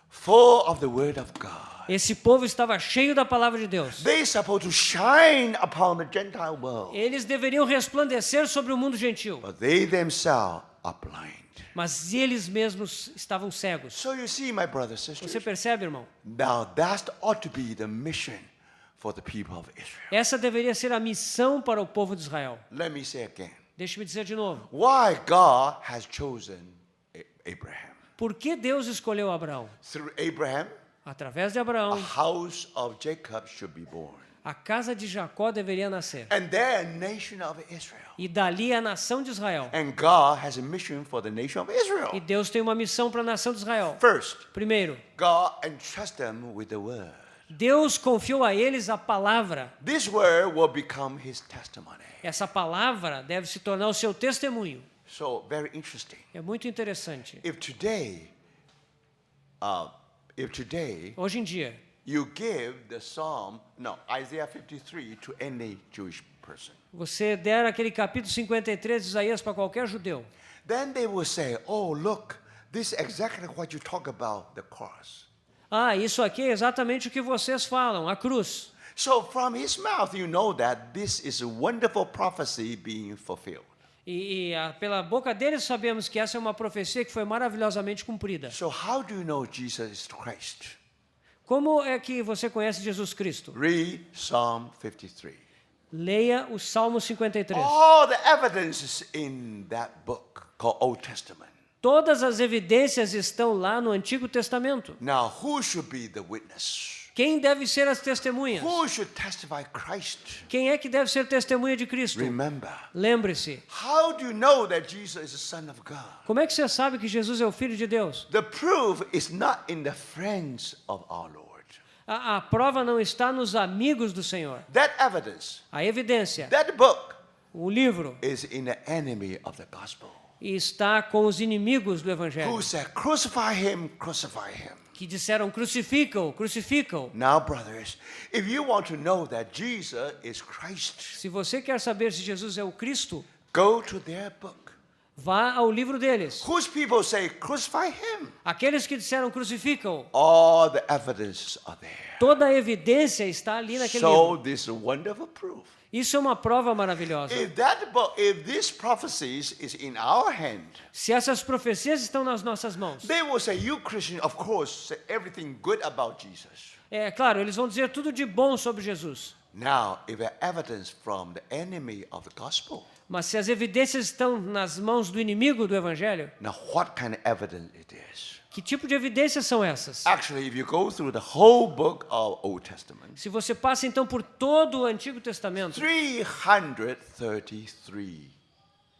full of the word of God. Esse povo estava cheio da palavra de Deus. They supposed to shine upon the Gentile world. Eles deveriam resplandecer sobre o mundo gentil, But they themselves are blind. mas eles mesmos estavam cegos. So you see, my brothers and Você sisters, percebe, irmão? now that ought to be the mission for the people of Israel. Essa deveria ser a missão para o povo de Israel. Let me say again. Deixe-me dizer de novo. Why God has chosen Abraham. Por que Deus escolheu Abraão? Through Abraham, Através de a Abraão, house of Jacob should be born. a casa de Jacó deveria nascer. And then a nation of Israel. E dali a nação de Israel. And God has a mission for the nation of E Israel. Deus tem uma missão para a nação de Israel. First, Primeiro, God entrusts them with the word. Deus confiou a eles a palavra. This word will become his testimony. Essa palavra deve se tornar o seu testemunho. So, very interesting. É muito interessante. If today, Hoje em dia, you give the Psalm, Isaiah 53 to any Jewish person, você der aquele capítulo 53 de Isaías para qualquer judeu, then they will say, oh, look, this is exactly what you talk about, the cross. isso aqui é exatamente o que vocês falam, a cruz. So from his mouth, you know that this is a wonderful prophecy being fulfilled. Pela boca deles sabemos que essa é uma profecia que foi maravilhosamente cumprida. So how do you know Jesus is Christ? Como é que você conhece Jesus Cristo? Read Psalm 53. Leia o Salmo 53. All the evidences in that book called Old Testament. Todas as evidências estão lá no Antigo Testamento. Now, who should be the witness? Quem deve ser as testemunhas? Who should testify Christ? Quem é que deve ser testemunha de Cristo? Remember, Lembre-se. how do you know that Jesus is the Son of God? Como é que você sabe que Jesus é o Filho de Deus? The proof is not in the friends of our Lord. A prova não está nos amigos do Senhor. That evidence, A evidência, that book, o livro, is in the enemy of the gospel. está com os inimigos do Evangelho, Who said, crucify him, crucify him. que disseram crucificam, crucificam. Now, brothers, if you want to know that Jesus is Christ, Se você quer saber se Jesus é o Cristo, go to their book. vá ao livro deles. Whose people say, crucify him? Aqueles que disseram crucificam, All the evidences are there. toda a evidência está ali naquele So livro. this wonderful proof. Isso é uma prova maravilhosa. If these prophecies is in our hand, Se essas profecias estão nas nossas mãos, they will say, you Christian, of course, say everything good about Jesus. é claro, eles vão dizer tudo de bom sobre Jesus. Now, if the evidence from the enemy of the gospel, Mas se as evidências estão nas mãos do inimigo do Evangelho, now what kind of evidence it is? que tipo de evidências são essas? Actually, if you go through the whole book of Old Testament, Se você passa então por todo o Antigo Testamento, 333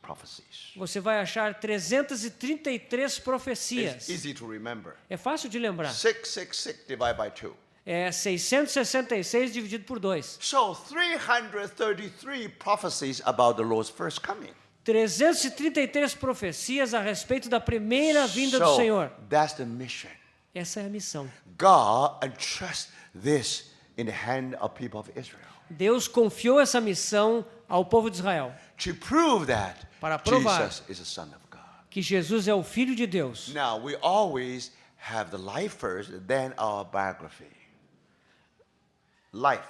prophecies. você vai achar 333 It's profecias. easy to remember. É fácil de lembrar. 666 divided by 2. É 666 dividido por 2. So 333 prophecies about the Lord's first coming. 333 profecias a respeito da primeira vinda do Senhor. That's the mission. Essa é a missão. God entrusts this in the hand of people of Israel Deus confiou essa missão ao povo de Israel, to prove that Para provar. Jesus is the Son of God. que Jesus é o Filho de Deus. Now, we always have the life first, then our biography. Life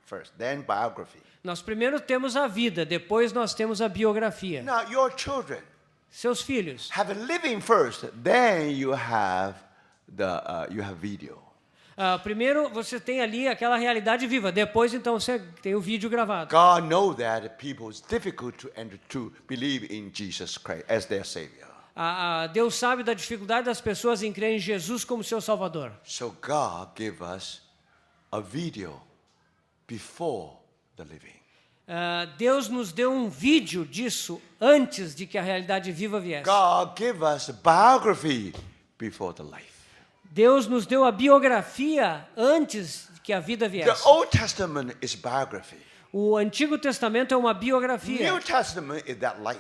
first, then biography. Nós primeiro temos a vida, depois nós temos a biografia. Now, your children Seus filhos have a living first, then you have you have video. Primeiro, você tem ali aquela realidade viva. Depois, então, você tem o vídeo gravado. God knows that people it's difficult to believe in Jesus Christ as their Savior. Deus sabe da dificuldade das pessoas em crer em Jesus como seu Salvador. So God gave us a video before the living. Deus nos deu um vídeo disso antes de que a realidade viva viesse. God gave us a biography before the life. Deus nos deu a biografia antes que a vida viesse. The Old Testament is biography. O Antigo Testamento é uma biografia. New Testament is that life.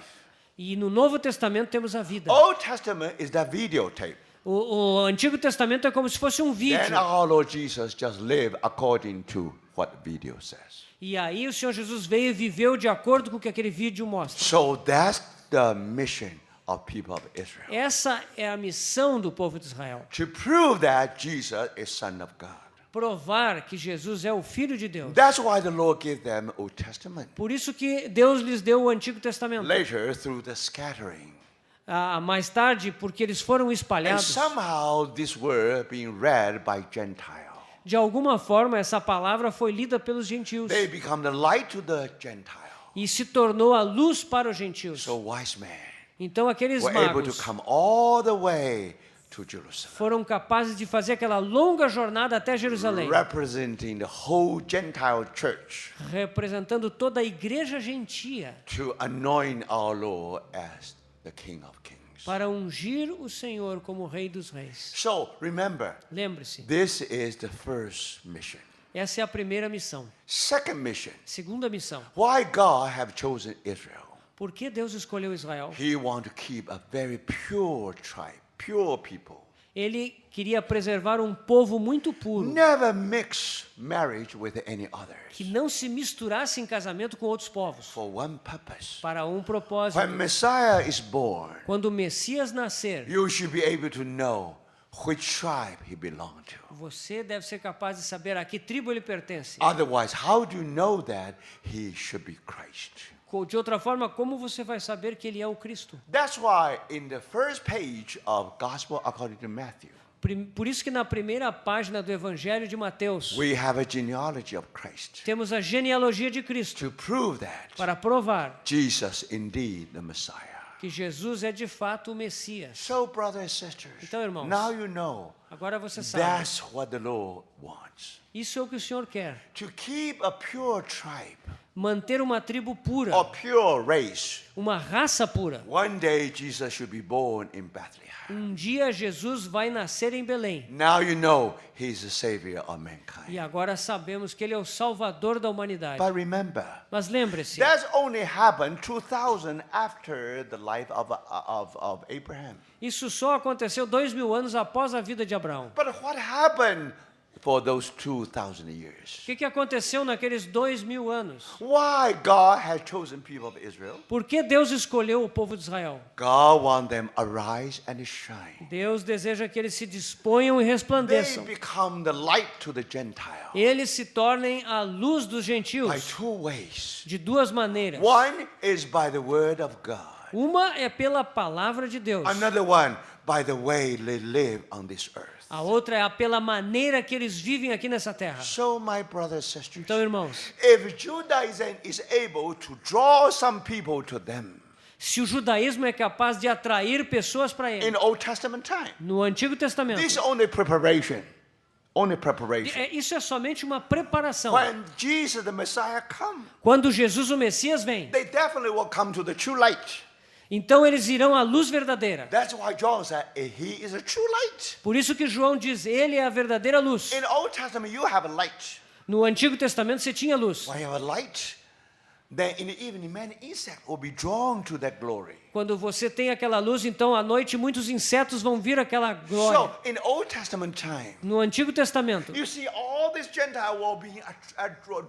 E no Novo Testamento temos a vida. Old Testament is that videotape. O Antigo Testamento é como se fosse um vídeo. Then our Lord Jesus just lived according to what the video says. E aí o Senhor Jesus veio e viveu de acordo com o que aquele vídeo mostra. So that's the mission of people of Israel. Essa é a missão do povo de Israel. To prove that Jesus is Son of God. Provar que Jesus é o Filho de Deus. That's why the Lord gave them Old Testament. Por isso que Deus lhes deu o Antigo Testamento. Later, through the scattering. Mais tarde, porque eles foram And espalhados. somehow this word being read by Gentiles. De alguma forma, essa palavra foi lida pelos gentios. They become the light to the Gentiles. E se tornou a luz para os gentios. So wise men Então aqueles were able to magos come all the way to Jerusalem, foram capazes de fazer aquela longa jornada até Jerusalém, representing the whole Gentile church representando toda a igreja gentia, to anoint our Lord as the King of Kings. para ungir o Senhor como Rei dos Reis. So remember, Lembre-se, this is the first mission. essa é a primeira missão. Second mission, Segunda missão. why God have chosen Israel. Por que Deus escolheu Israel? He want to keep a very pure tribe, pure people. Ele queria preservar um povo muito puro, Never mix marriage with any others. que não se misturasse em casamento com outros povos, For one purpose. para um propósito. When Messiah is born, Quando o Messias nascer, you should be able to know which tribe he belonged to. você deve ser capaz de saber a que tribo ele pertence. Otherwise, how do you know that he should be Christ? De outra forma, como você vai saber que ele é o Cristo? That's why in the first page of Gospel according to Matthew, Por isso que na primeira página do Evangelho de Mateus, we have a genealogy of Christ temos a genealogia de Cristo, to prove that para provar Jesus indeed the Messiah. que Jesus é de fato o Messias. So, brothers and sisters, Então, irmãos, now you know Agora você sabe. that's what the Lord wants. Isso é o que o Senhor quer. To keep a pure tribe, Manter uma tribo pura, or pure race. uma raça pura. One day Jesus should be born in Bethlehem. Um dia Jesus vai nascer em Belém. Now you know he's the savior of mankind. E agora sabemos que ele é o salvador da humanidade. But remember, Mas lembre-se, that's only happened 2000 after the life of Abraham. isso só aconteceu 2000 anos após a vida de Abraão. But what happened for those 2000 years? O que aconteceu naqueles 2000 anos? Why God has chosen people of Israel? Por que Deus escolheu o povo de Israel? God wants them arise and shine. Deus deseja que eles se disponham e They resplandeçam. become the light to the Gentile Eles se tornem a luz dos by gentios two ways. de duas maneiras. One is by the word of God. Uma é pela palavra de Deus. Another one by the way they live on this earth. A outra é pela maneira que eles vivem aqui nessa terra. So, my brothers and sisters, Então, irmãos, if Judaism is able to draw some people to them se o judaísmo é capaz de atrair pessoas para ele, in Old Testament time, no Antigo Testamento, this is only preparation. Only preparation. isso é somente uma preparação. When Jesus the Messiah come, Quando Jesus o Messias vem, they definitely will come to the true light. então eles irão à luz verdadeira. That's why John said he is a true light. Por isso que João diz, ele é a verdadeira luz. In Old Testament you have a light. No Antigo Testamento você tinha luz. When you have a light, then in the evening many insects will be drawn to that glory. Quando você tem aquela luz, então à noite muitos insetos vão vir àquela glória. So in Old Testament time, No Antigo Testamento, you see all these Gentiles will be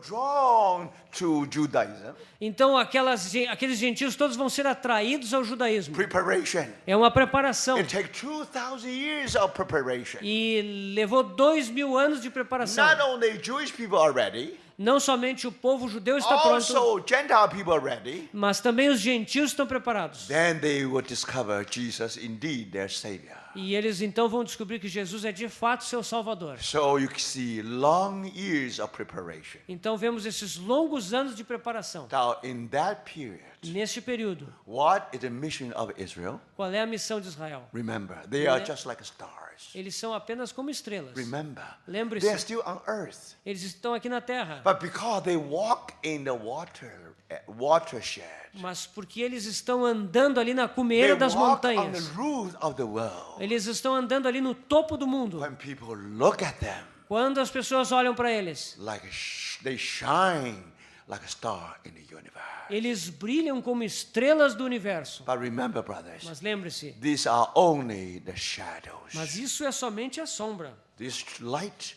drawn to Judaism. então aqueles gentios todos vão ser atraídos ao judaísmo. Preparation. É uma preparação. It takes 2,000 years of preparation. E levou 2000 anos de preparação. Not only Jewish people are ready, Não somente o povo judeu está pronto, also Gentile people are ready. mas também os gentios estão preparados. Then they will discover Jesus indeed their Savior. E eles então vão descobrir que Jesus é de fato seu Salvador. So you can see long years of preparation. Então vemos esses longos anos de preparação. Now, in that period, Neste período, what is the mission of Israel? qual é a missão de Israel? Remember, they are just like stars. Eles são apenas como estrelas. Remember, Lembre-se. they are still on earth. Eles estão aqui na terra. But because they walk in the watershed, Mas porque eles estão andando ali na they cumeira das walk on the montanhas. roof of the world. Eles estão andando ali no topo do mundo. When people look at them, Quando as pessoas olham para eles, they shine like a star in the universe. eles brilham como estrelas do universo. But remember, brothers, Mas lembre-se, these are only the shadows. mas isso é somente a sombra. This light,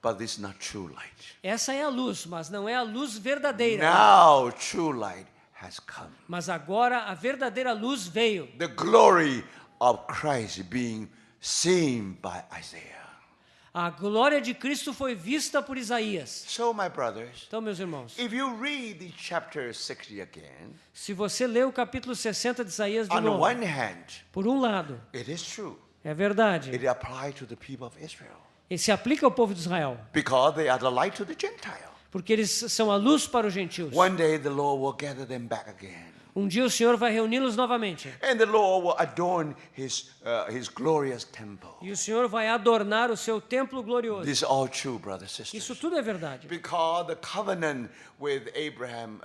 but this is not true light. Essa é a luz, mas não é a luz verdadeira. Now true light has come. Mas agora a verdadeira luz veio. The glory of Christ being seen by Isaiah. A glória de Cristo foi vista por Isaías. So, my brothers, Então, meus irmãos, if you read the chapter 60 again, se você lê o capítulo 60 de Isaías de on the novo, one hand, por um lado, it is true. é verdade, It applies to the people of Israel ele se aplica ao povo de Israel, because they are the light to the Gentile. porque eles são a luz para os gentios. One day the Lord will gather them back again. Um dia o Senhor vai reuni-los novamente. And the Lord will adorn his glorious temple. E o Senhor vai adornar o seu templo glorioso. This is all true, brothers and Isso sisters. tudo é verdade. Because the covenant with Abraham,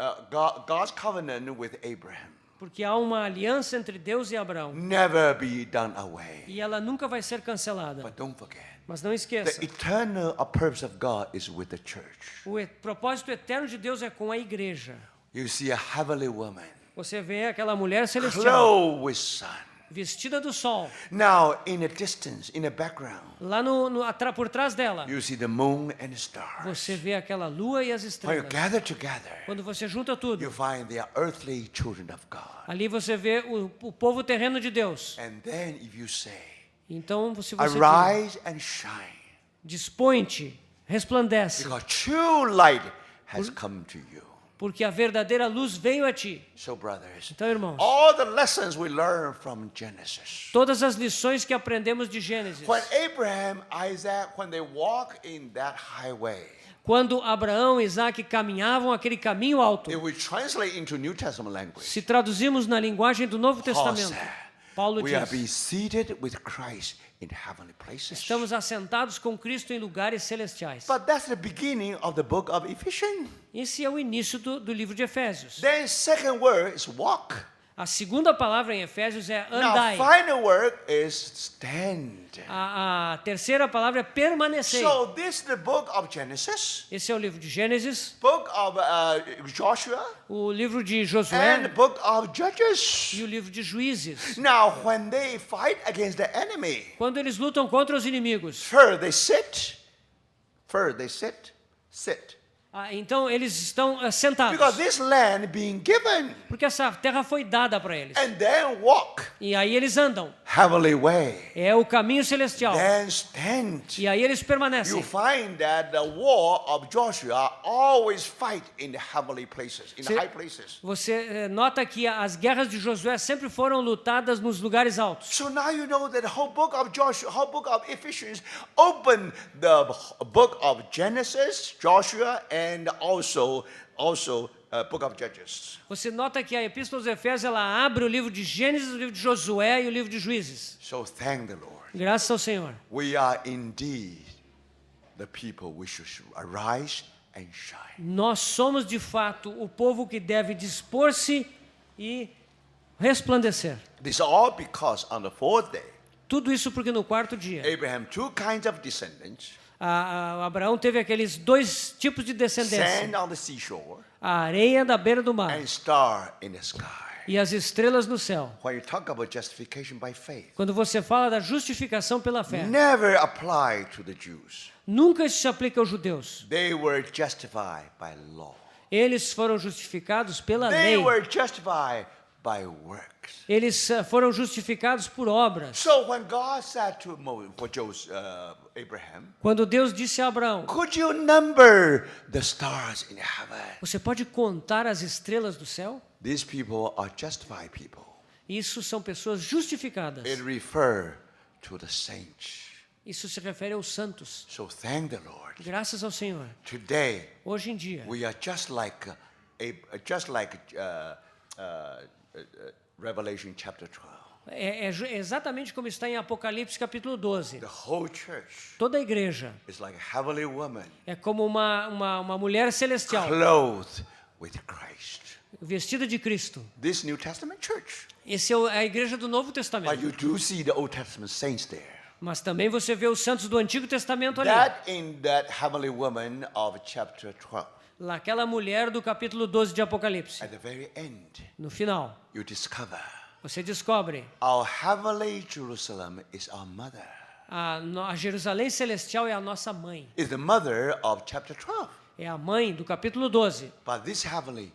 God's covenant with Abraham, Porque há uma aliança entre Deus e Abraão. never be done away. E ela nunca vai ser cancelada. But don't forget, Mas não esqueça, the eternal purpose of God is with the church. o propósito eterno de Deus é com a igreja. You see a heavenly woman, Você vê aquela mulher celestial, clothed with sun. vestida do sol. Now, in the distance, in the background, Lá por trás dela, you see the moon and the stars. você vê aquela lua e as When you estrelas. gather together, Quando você junta you tudo, find they are earthly children of God. ali você vê o povo terreno de Deus. And then if you say, Então, se você diz, arise and shine, dispõe-te, resplandece, because true light has come to you. porque a verdadeira luz veio a ti. So, brothers, Então, irmãos, all the lessons we learn from Genesis. todas as lições que aprendemos de Gênesis, When Abraham, Isaac, when they walk in that highway, quando Abraão e Isaac caminhavam aquele caminho alto, if we translate into New Testament language, se traduzimos na linguagem do Novo Paul Testamento, said, Paulo we are being diz, seated with Christ in heavenly places. estamos assentados com Cristo em lugares celestiais. But that's the beginning of the book of Ephesians. Esse é o início do livro de Efésios. Then second word is walk. A segunda palavra em Efésios é Now andai. final word is stand. A terceira palavra é permanecer. So this is the book of Genesis, Esse é o livro de Gênesis, book of Joshua, o livro de and the Josué book of Judges. e o livro de Juízes. Now when they fight against the enemy, Quando eles lutam contra os inimigos, first they sit. Então eles estão sentados, Because this land being given, porque essa terra foi dada para eles. and then walk E aí eles andam. heavenly way, É o caminho celestial. then stand. E aí eles You permanecem. find that the war of Joshua always fight in the heavenly places, in the Se- high places. Você nota que as guerras de Josué sempre foram lutadas nos lugares altos. So now you know that the whole book of Joshua, whole book of Ephesians, open the book of Genesis, Joshua, and also book of Judges. Você nota que a Epístola aos Efésios ela abre o livro de Gênesis, o livro de Josué e o livro de Juízes. So thank the Lord. Graças ao Senhor. We are indeed the people we should arise and shine. Nós somos de fato o povo que deve dispor-se e resplandecer. This all because on the fourth day, Tudo isso porque no quarto dia, Abraham two kinds of descendants, Abraão teve aqueles dois tipos de descendência: sand on the seashore a areia da beira do mar and star in the sky. e as estrelas no céu. When you talk about justification by faith, Quando você fala da justificação pela fé, never apply to the Jews. nunca isso se aplica aos judeus. They were justified by law. Eles foram justificados pela They lei. were justified by works. Eles foram justificados por obras. So when God said to Abraham, Quando Deus disse a Abraão, could you number the stars in heaven? você pode contar as estrelas do céu? These people are justified people. Isso são pessoas justificadas. It refers to the saints. Isso se refere aos santos. So thank the Lord. Graças ao Senhor. Today, Hoje em dia, we are just like Revelation chapter 12. é exatamente como está em Apocalipse capítulo 12. The whole church Toda a igreja is like a heavenly woman é como uma mulher celestial, clothed with Christ. vestida de Cristo. This New Testament church. Esse é a igreja do Novo But Testamento. you do see the Old Testament saints there. Mas também você vê os santos do Antigo Testamento ali. That in that heavenly woman of chapter 12. Lá, aquela mulher do capítulo 12 de Apocalipse. At the very end, No final, you discover você descobre our heavenly Jerusalem is our mother. a Jerusalém Celestial é a nossa mãe. Is the mother of chapter 12. É a mãe do capítulo 12. But this heavenly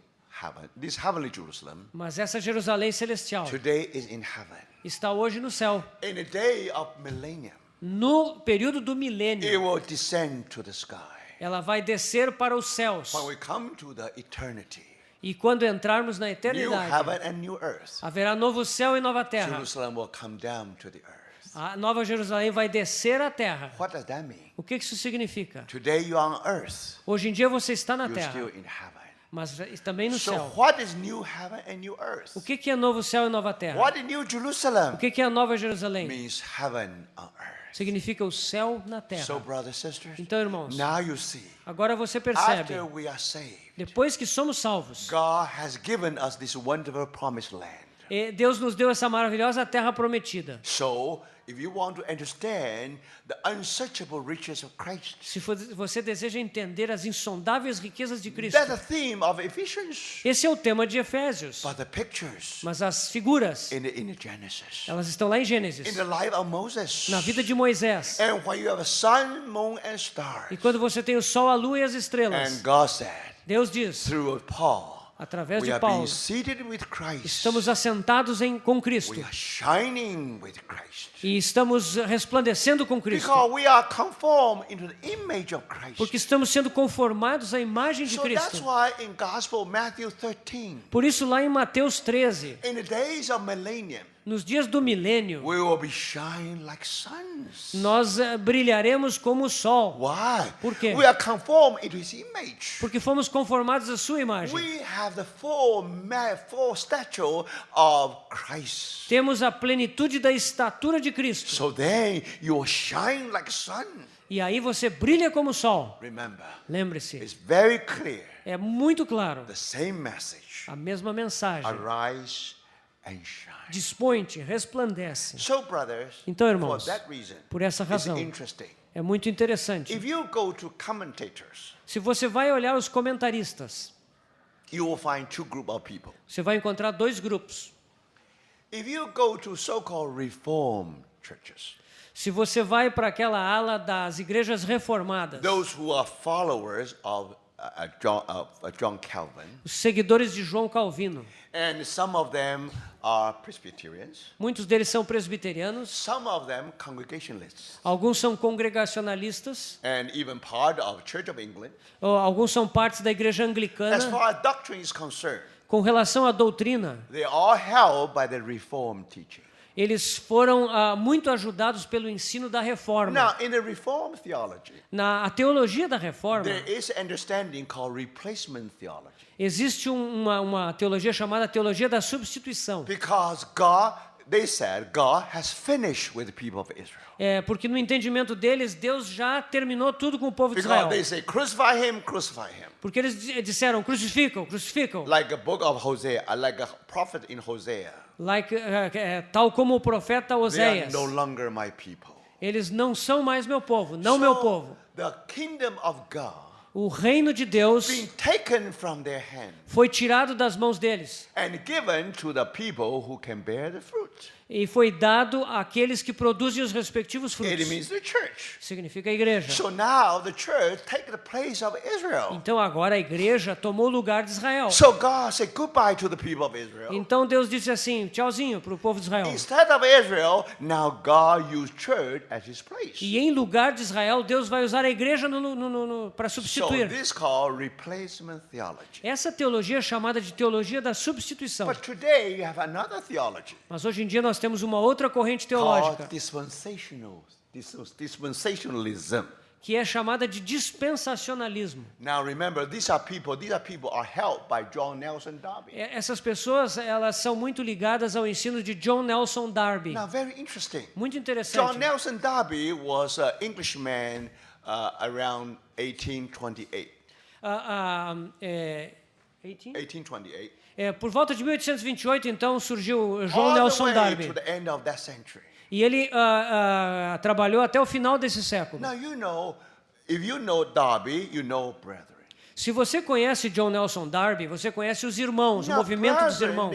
Jerusalem Mas essa Jerusalém Celestial today is in heaven. está hoje no céu. In the day of millennium, No período do it milênio, will descend to the sky. ela vai descer para os céus. When we come to the eternity, E quando entrarmos na new eternidade, heaven and new earth, haverá novo céu e nova terra. Jerusalem will come down to the earth. A nova Jerusalém vai descer à terra. What does that mean? O que isso significa? Today you are on earth, Hoje em dia você está na you're terra, still in heaven. mas também no So céu. what is new heaven and new earth? O que é novo céu e nova terra? What is new Jerusalem? O que é a nova Jerusalém? Means heaven on earth. Significa o céu na So terra. brothers and sisters, Então, irmãos, now you see, agora você percebe, after we are saved, depois que somos salvos, God has given us this wonderful promised land. Deus nos deu essa maravilhosa terra prometida. So, if you want to understand the unsearchable riches of Christ, Se você deseja entender as insondáveis riquezas de Cristo, that's the theme of Ephesians. esse é o tema de Efésios. But the pictures Mas as figuras, in the Genesis, elas estão lá em in Gênesis, the life of Moses, na vida de Moisés. and when you have a sun, moon, and stars, E quando você tem o sol, a lua e as and estrelas, God said Deus diz, through Paul, através we de are being Paulo, seated with Christ. estamos assentados com Cristo We are shining with Christ. e estamos resplandecendo com Cristo, Because we are conformed into the image of Christ. porque estamos sendo conformados à imagem de So that's Cristo. why in Gospel Matthew 13, Por isso, lá em Mateus 13, in the days of millennium, nos dias do milênio, we will be shining like suns. nós brilharemos como o sol, Why? Por quê? We are conformed into His image. porque fomos conformados à sua imagem. We have the full stature of Christ. Temos a plenitude da estatura de Cristo. So then you will shine like sun. E aí você brilha como o sol. Remember, Lembre-se, it's very clear. é muito claro. The same message. A mesma mensagem. Arise and shine. Dispõe-te, resplandece. So, brothers, Então, for irmãos, that reason, por essa it's razão, interesting. é muito interessante. If you go to commentators, Se você vai olhar os comentaristas, you will find two groups of people. você vai encontrar dois grupos. If you go to so-called Reformed churches, Se você vai para aquela ala das igrejas reformadas, those who are followers of John Calvin, os seguidores de João Calvino, and some of them are Presbyterians, muitos deles são presbiterianos, some of them Congregationalists, alguns são congregacionalistas, and even part of Church of England. alguns são partes da igreja As anglicana. far as doctrine is concerned, Com relação à doutrina, they are all held by the Reformed teaching. eles foram muito ajudados pelo ensino da reforma. Now, in the Reformed theology, Na teologia da reforma, there is an understanding called replacement theology. existe uma teologia chamada teologia da substituição. Because they said, God has finished with the people of Israel. Porque no entendimento deles, Deus já terminou tudo com o povo de Israel. Because they say, crucify him, crucify him. Porque eles disseram, crucificam, crucificam. Like a book of Hosea, like a prophet in Hosea. Tal como o profeta They are Oséias. no longer my people. Eles não são mais meu povo, não meu povo. The kingdom of God O reino de Deus being taken from their hand foi tirado das mãos deles and given to the people who can bear the fruit. e foi dado àqueles que produzem os respectivos It frutos. means the church. Significa a igreja. So now the church take the place of Israel. Então agora a igreja tomou o lugar de Israel. So God said goodbye to the people of Israel. Então Deus disse assim, tchauzinho para o povo de Israel. Instead of Israel, now God used church as His place. E em lugar de Israel, Deus vai usar a igreja para So substituir. this is called replacement theology. Essa teologia é chamada de teologia da substituição. But today you have another theology. Mas hoje em dia nós nós temos uma outra corrente teológica, called dispensationalism. que é chamada de dispensacionalismo. Now remember, these are people are helped by John Nelson Darby. Essas pessoas, elas são muito ligadas ao ensino de John Nelson Darby. Now very interesting. Muito John interessante. Nelson Darby was an Englishman around 1828. 1828. Por volta de 1828, então, surgiu John All the Nelson way Darby. to the end of that century. E ele trabalhou até o final desse século. Now if you know Darby, you know brethren. Se você conhece John Nelson Darby, você conhece os irmãos, o movimento dos irmãos.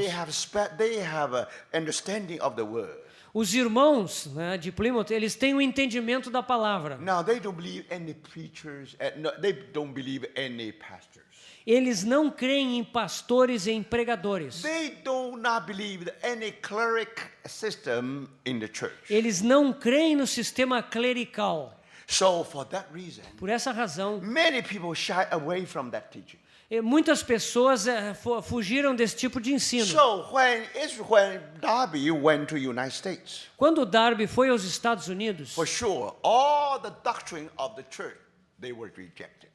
They have an understanding of the word. Os irmãos, né, de Plymouth, eles têm um entendimento da palavra. Now they don't believe any preachers, they don't believe any pastors. Eles não creem em pastores e em pregadores. They do not believe any cleric system in the church. Eles não creem no sistema clerical. So for that reason, Por essa razão, many people shy away from that teaching. muitas pessoas fugiram desse tipo de ensino. So when Darby went to United States, Quando Darby foi aos Estados Unidos, for sure, all the doctrine of the church, they were rejected.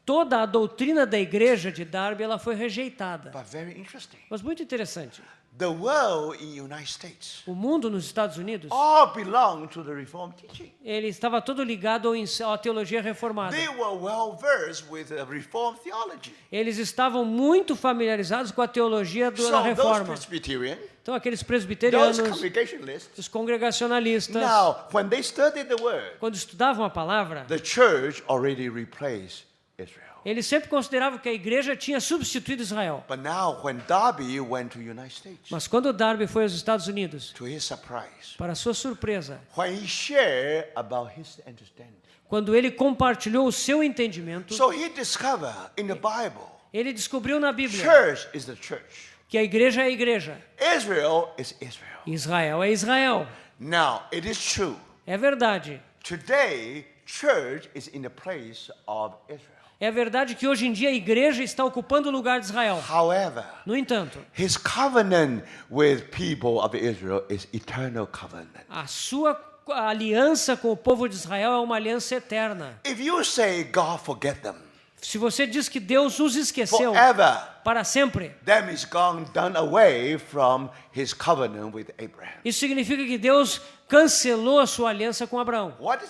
toda a doutrina da igreja de Darby ela foi rejeitada. But very interesting. Mas muito interessante. The world in United States O mundo nos Estados Unidos, all belong to the Reformed teaching. ele estava todo ligado à teologia reformada. They were well versed with Reformed theology. Eles estavam muito familiarizados com a teologia da So those reforma. Presbyterian, Então aqueles those presbiterianos, Congregationalists, os congregacionalistas, now when they studied the word, quando estudavam a palavra, the church already replaced Israel. eles sempre consideravam que a igreja tinha substituído Israel. But now when Darby went to United States, Mas quando Darby foi aos Estados Unidos, to his surprise, para sua surpresa, when he shared about his understanding, quando ele compartilhou o seu entendimento, so he discovered in the Bible, ele descobriu na Bíblia church is the church. que a igreja é a igreja. Israel is Israel. Israel é Israel. Now, it is true. É verdade. Today, church is in the place of Israel. É verdade que hoje em dia a igreja está ocupando o lugar de Israel. However, No entanto, his covenant with people of Israel is eternal covenant. a sua aliança com o povo de Israel é uma aliança eterna. If you say God forget them Se você diz que Deus os esqueceu forever, para sempre, that means God done away from his covenant with Abraham. isso significa que Deus cancelou a sua aliança com Abraão. What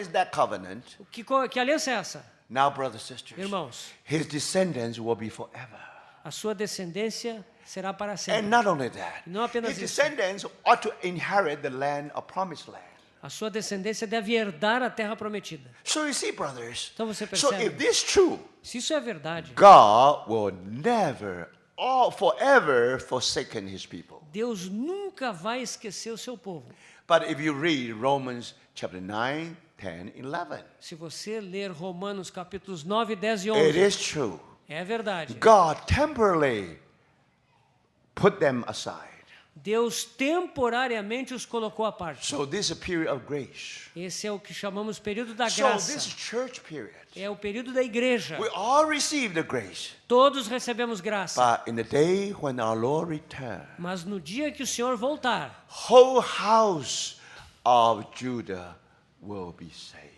is that covenant? Que aliança é essa? Now, brothers and sisters, Irmãos, his descendants will be forever. a sua descendência será para And sempre. not only that, Não apenas his isso. descendants ought to inherit the land of promised land. A sua descendência deve herdar a terra prometida. So you see, brothers, Então você so percebe. if this is true, Se isso é verdade, God will never, forever forsaken his people. Deus nunca vai esquecer o seu povo. But if you read Romans chapter 9, 10, 11, Se você ler Romanos capítulos 9, 10 e it 11, is true. é verdade. God temporarily put them aside. Deus temporariamente os colocou à parte. So this is a period of grace. Esse é o que chamamos período da So graça. this church period, É o período da igreja. we all receive the grace. Todos recebemos graça. But in the day when our Lord returns, Mas no dia que o Senhor voltar, whole house of Judah will be saved.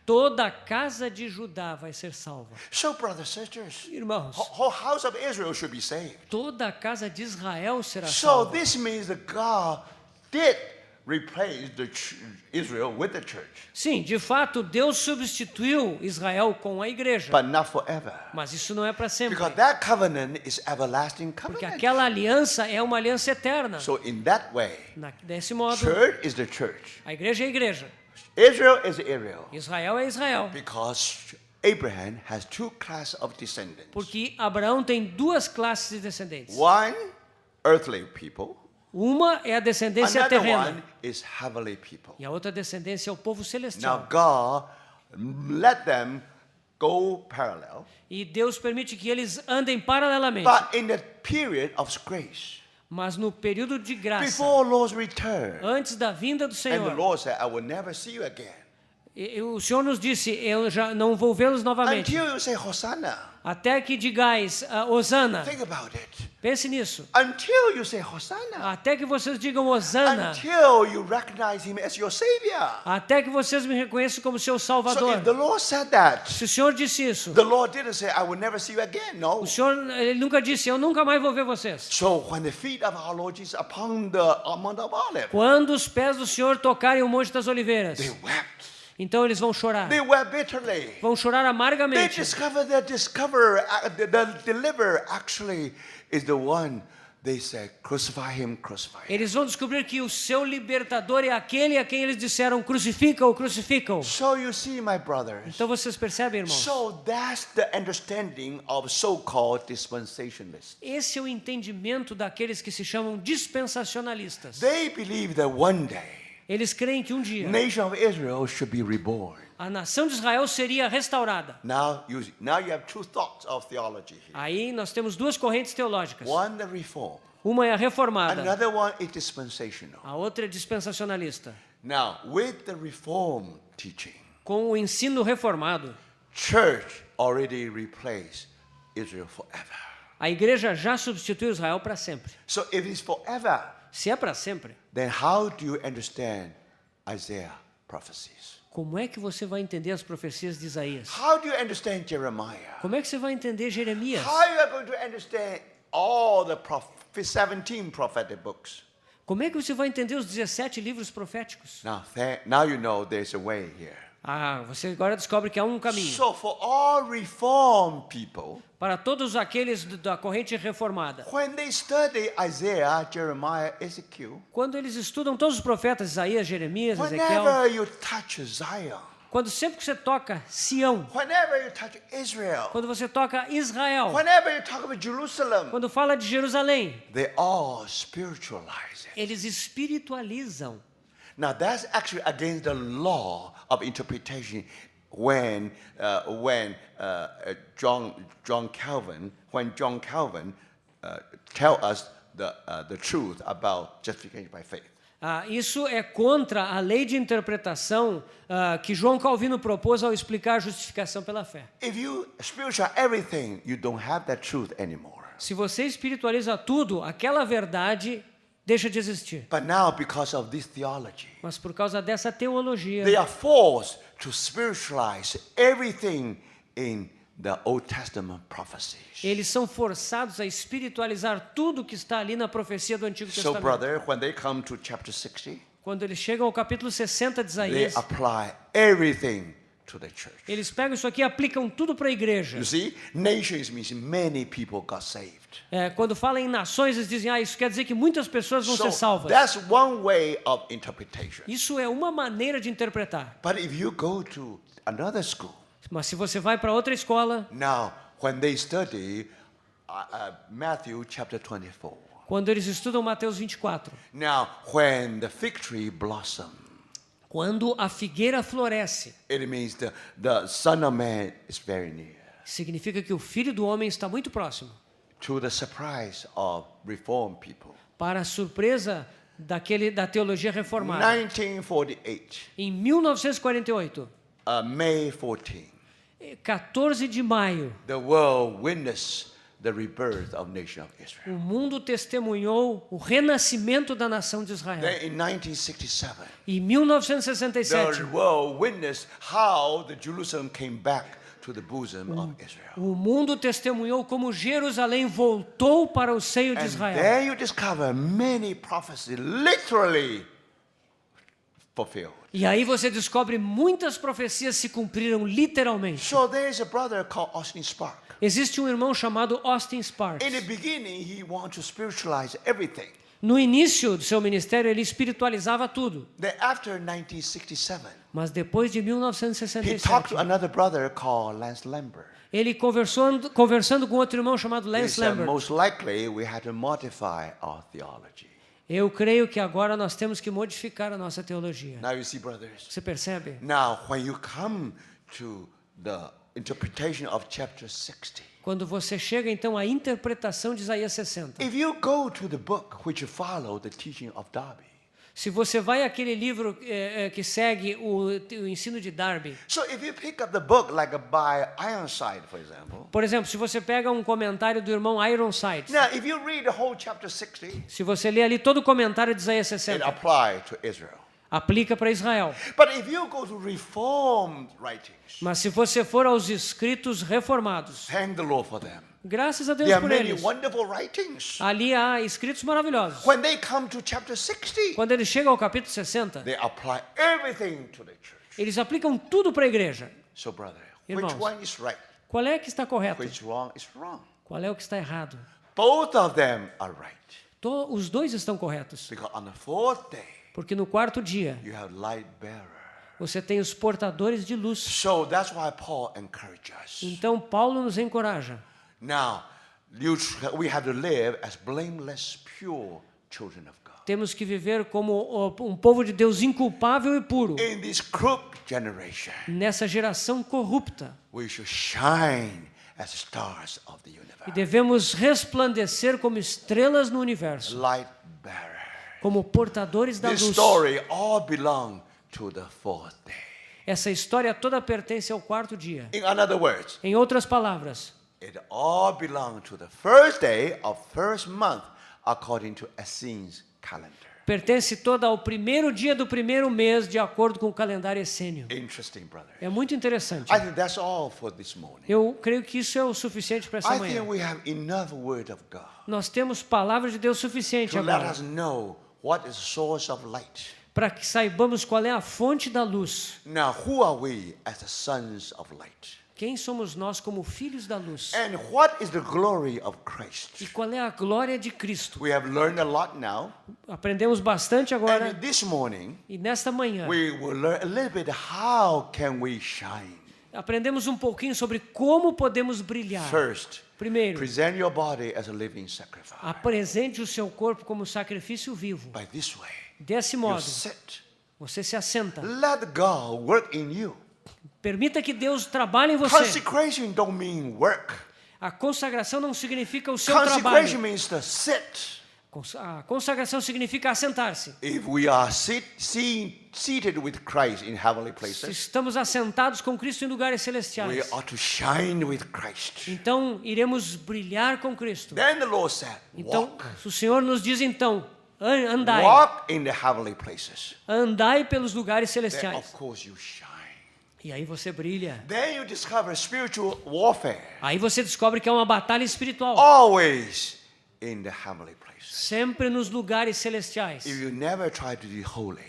toda a casa de Judá vai ser salva. So, brothers and sisters, Irmãos, whole house of Israel should be saved. toda a casa de Israel será So salva. this means that God did replace Israel with the church, Sim, de fato, Deus substituiu Israel com a igreja. but not forever. Mas isso não é para sempre. Because that covenant is everlasting Porque covenant. aquela aliança é uma aliança eterna. So in that way, Desse modo, church is the church. a igreja é a igreja. Israel is Israel. Israel é Israel. Because Abraham has two classes of descendants. Porque Abraão tem duas classes de descendentes. One, earthly people. Uma é a descendência Another terrena. one is heavenly people. E a outra descendência é o povo Now celestial. God let them go parallel. E Deus permite que eles andem paralelamente. But in the period of grace, Mas no período de graça, before Lord's return, antes da vinda do and the Senhor, Lord said, I will never see you again. O Senhor nos disse, eu já não vou vê-los novamente. Until you say Hosanna. Até que digais, Hosana. Think about it. Pense nisso. Until you say Hosanna. Até que vocês digam Hosana. Until you recognize him as your savior. Até que vocês me reconheçam como seu So Salvador. if the Lord said that, Se o Senhor disse isso, the Lord didn't say, I will never see you again. No. o Senhor ele nunca disse, eu nunca mais vou ver vocês. So when the feet of our Lord Jesus upon the Mount of Olives, Quando os pés do Senhor tocarem o Monte das Oliveiras, they wept. então eles vão chorar. They wept bitterly. Vão chorar They amargamente. discover the deliverer actually is the one. They said, crucify him, crucify him. Eles vão descobrir que o seu libertador é aquele a quem eles disseram, crucifica-o, crucifica-o. So you see, my brothers. Então vocês percebem, irmãos? So that's the understanding of so-called dispensationalists. Esse é o entendimento daqueles que se chamam dispensacionalistas. They believe that one day, Eles creem que um dia nation of Israel should be reborn. a nação de Israel seria restaurada. Now you have two thoughts of theology here. Aí nós temos duas correntes teológicas. One, the reform. Uma é a reformada, Another one is dispensational. a outra é dispensacionalista. Now, with the reform teaching, Com o ensino reformado, church already replaced Israel forever. a igreja já substituiu Israel para sempre. So if it's forever, Se é para sempre, then how do you understand Isaiah prophecies? como é que você vai entender as profecias de Isaías? How do you understand Jeremiah? Como é que você vai entender Jeremias? How you are going to understand all the 17 prophetic books? Como é que você vai entender os 17 livros proféticos? Now you know there's a way here. Você agora descobre que há um caminho. So for all reformed people, Para todos aqueles da corrente reformada, when they study Isaiah, Jeremiah, Ezekiel, quando eles estudam todos os profetas, Isaías, Jeremias, Ezequiel, whenever you touch Zion, quando sempre que você toca Sião, whenever you touch Israel, quando você toca Israel, whenever you talk about Jerusalem, quando fala de Jerusalém, they all spiritualize it. eles espiritualizam. Now that's actually against the law of interpretation when John Calvin tell us the truth about justification by faith. Isso é contra a lei de interpretação que João Calvino propôs ao explicar a justificação pela fé. If you spiritualize everything, you don't have that truth anymore. Se você espiritualiza tudo, aquela verdade deixa de existir. But now, because of this theology, Mas por causa dessa teologia, they are forced to spiritualize everything in the Old Testament prophecies. eles são forçados a espiritualizar tudo que está ali na profecia do Antigo So, Testamento. brother, when they come to chapter 60, Quando eles chegam ao capítulo 60 de they Isaías, apply everything to the church. eles pegam isso aqui e aplicam tudo para a igreja. You see, nations means many people got saved. Quando falam em nações, eles dizem, isso quer dizer que muitas pessoas vão ser So salvas. that's one way of interpretation. Isso é uma maneira de interpretar. But if you go to another school, Mas se você vai para outra escola, now when they study Matthew chapter 24, quando eles estudam Mateus 24, now when the fig tree blossom, quando a figueira floresce, it means the Son of Man is very near. significa que o Filho do Homem está muito próximo. To the surprise of reformed people. Para a surpresa da teologia reformada. 1948, Em 1948, May 14, 14 de maio, the world witnessed the rebirth of nation of Israel. o mundo testemunhou o renascimento da nação de Israel. Then in 1967, Em the 1967, world witnessed how the Jerusalem came back to the bosom of Israel. o mundo testemunhou como Jerusalém voltou para o seio de And Israel. there you discover many prophecies literally fulfilled. E aí você descobre muitas profecias se cumpriram literalmente. So there is a brother called Austin Spark. Existe um irmão chamado Austin Sparks. In the beginning, he wanted to spiritualize everything. No início do seu ministério, ele espiritualizava tudo. Then after 1967, Mas depois de he talked to 1967, another brother called Lance Lambert. ele conversando com outro irmão chamado He Lance said, Lambert. most likely we had to modify our theology. Eu creio que agora nós temos que modificar a nossa teologia. Now you see, brothers. Você percebe? Now, when you come to the interpretation of chapter 60, Quando você chega então à interpretação de Isaías 60. if you go to the book which follow the teaching of Darby, Se você vai àquele livro que segue o ensino de Darby, So if you pick up the book like by Ironside, for example. por exemplo, se você pega um comentário do irmão Ironside, Now, if you read the whole chapter 60, se você lê ali todo o comentário de Isaías it 60, applies to Israel. aplica para Israel. But if you go to Reformed writings, Mas se você for aos escritos reformados, thank the Lord for them. graças a Deus There are por many eles. wonderful writings. Ali há escritos maravilhosos. When they come to chapter 60, Quando ele chega ao capítulo 60, they apply everything to the church. eles aplicam tudo para a igreja. So, brother, Irmãos. which one is right? Qual é que está correto? Which wrong is wrong? Qual é o que está errado? Both of them are right. Os dois estão corretos. Because on the fourth day, Porque no quarto dia, you have light bearer. você tem os portadores de luz. So that's why Paul encourages us. Então, Paulo nos encoraja. Now, we have to live as blameless, pure children of God. Temos que viver como um povo de Deus inculpável e puro. In this corrupt generation, Nessa geração corrupta. we should shine as stars of the E universe. devemos resplandecer como estrelas no universo. Light bearer. Como portadores da This luz. story all belong to the fourth day. Essa história toda pertence ao quarto dia. In other words, Em outras palavras, it all belongs to the first day of first month according to Essene's calendar. pertence toda ao primeiro dia do primeiro mês, de acordo com o calendário essênio. Interesting, brother. É muito interessante. I think that's all for this morning. Eu creio que isso é o suficiente para essa I manhã. think we have enough word of God Nós temos palavra de Deus suficiente to let agora us know what is the source of light. para que saibamos qual é a fonte da luz. Now, who are we as the sons of light? Quem somos nós como filhos da luz? And what is the glory of E Christ? qual é a glória de Cristo? We have learned a lot now. Aprendemos bastante agora. And this morning, E nesta manhã, we will learn a little bit how can we shine. aprendemos um pouquinho sobre como podemos brilhar. First, Primeiro, present your body as a living sacrifice. apresente o seu corpo como sacrifício vivo. By this way, Desse you modo, sit. você se assenta. Let God work in you. Permita que Deus trabalhe em você. Consecration don't mean work. A consagração não significa o seu Consecration trabalho. means to sit. A consagração significa assentar-se. If we are seated with Christ in heavenly Se places, estamos assentados com Cristo em lugares we celestiais, ought to shine with Christ. então iremos brilhar com Cristo. Then the Lord said, Então, walk. o Senhor nos diz então, andai. Walk in the heavenly places. Andai pelos lugares Then, celestiais. of course, you shine. E aí você brilha. Then you discover spiritual warfare. Aí você descobre que é uma batalha espiritual. Always in the heavenly places. Sempre nos lugares celestiais. If you never try to be holy,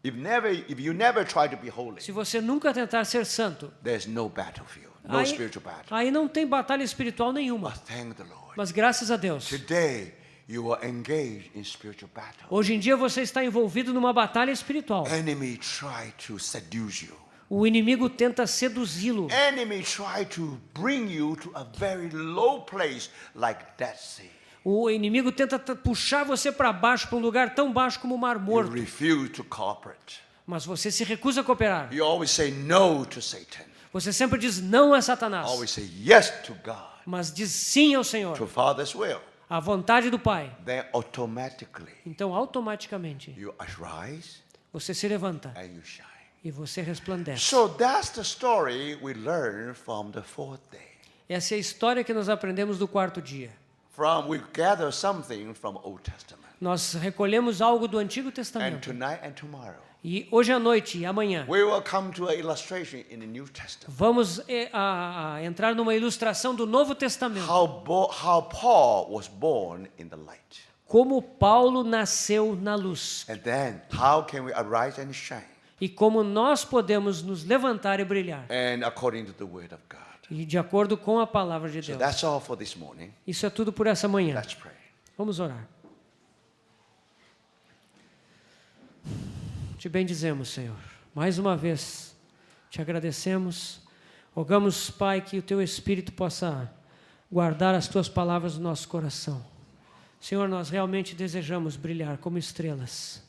if you never try to be holy, Se você nunca tentar ser santo, there's no battlefield, no aí, spiritual battle. aí não tem batalha espiritual nenhuma. But thank the Lord. Mas graças a Deus, Today, you are engaged in spiritual battle. hoje em dia você está envolvido numa batalha espiritual. Enemy try to seduce you. O inimigo tenta seduzi-lo. Enemy try to bring you to a very low place like Dead Sea. O inimigo tenta puxar você para baixo, para um lugar tão baixo como o Mar You Morto. refuse to cooperate. Mas você se recusa a cooperar. You always say no to Satan. Você sempre diz não a Satanás. Always say yes to God, Mas diz sim ao Senhor, to Father's will. à vontade do Pai. Then automatically Então, automaticamente, you arise você se levanta and you shine. e você resplandece. So that's the story we learn from the fourth day. Essa é a história que nós aprendemos do quarto dia. We gather something from Old Testament. Nós recolhemos algo do Antigo And Testamento. tonight and tomorrow, E hoje à noite e amanhã, we will come to an illustration in the New Testament. vamos entrar numa ilustração do Novo Testamento. How Paul was born in the light. Como Paulo nasceu na luz. And then how can we arise and shine? E como nós podemos nos levantar e brilhar. And according to the word of God. E de acordo com a palavra de So Deus. that's all for this morning. Isso é tudo por essa manhã. Let's pray. Vamos orar. Te bendizemos, Senhor. Mais uma vez, te agradecemos. Rogamos, Pai, que o Teu Espírito possa guardar as Tuas palavras no nosso coração. Senhor, nós realmente desejamos brilhar como estrelas.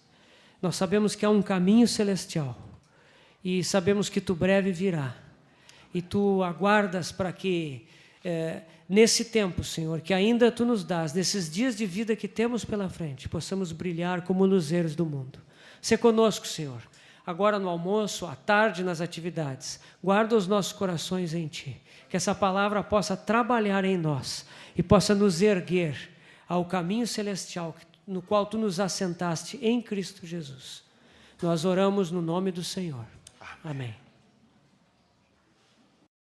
Nós sabemos que há um caminho celestial. E sabemos que Tu breve virá. E Tu aguardas para que nesse tempo, Senhor, que ainda Tu nos dás, nesses dias de vida que temos pela frente, possamos brilhar como luzeiros do mundo. Sê conosco, Senhor, agora no almoço, à tarde nas atividades. Guarda os nossos corações em Ti, que essa palavra possa trabalhar em nós e possa nos erguer ao caminho celestial no qual Tu nos assentaste em Cristo Jesus. Nós oramos no nome do Senhor. Amém.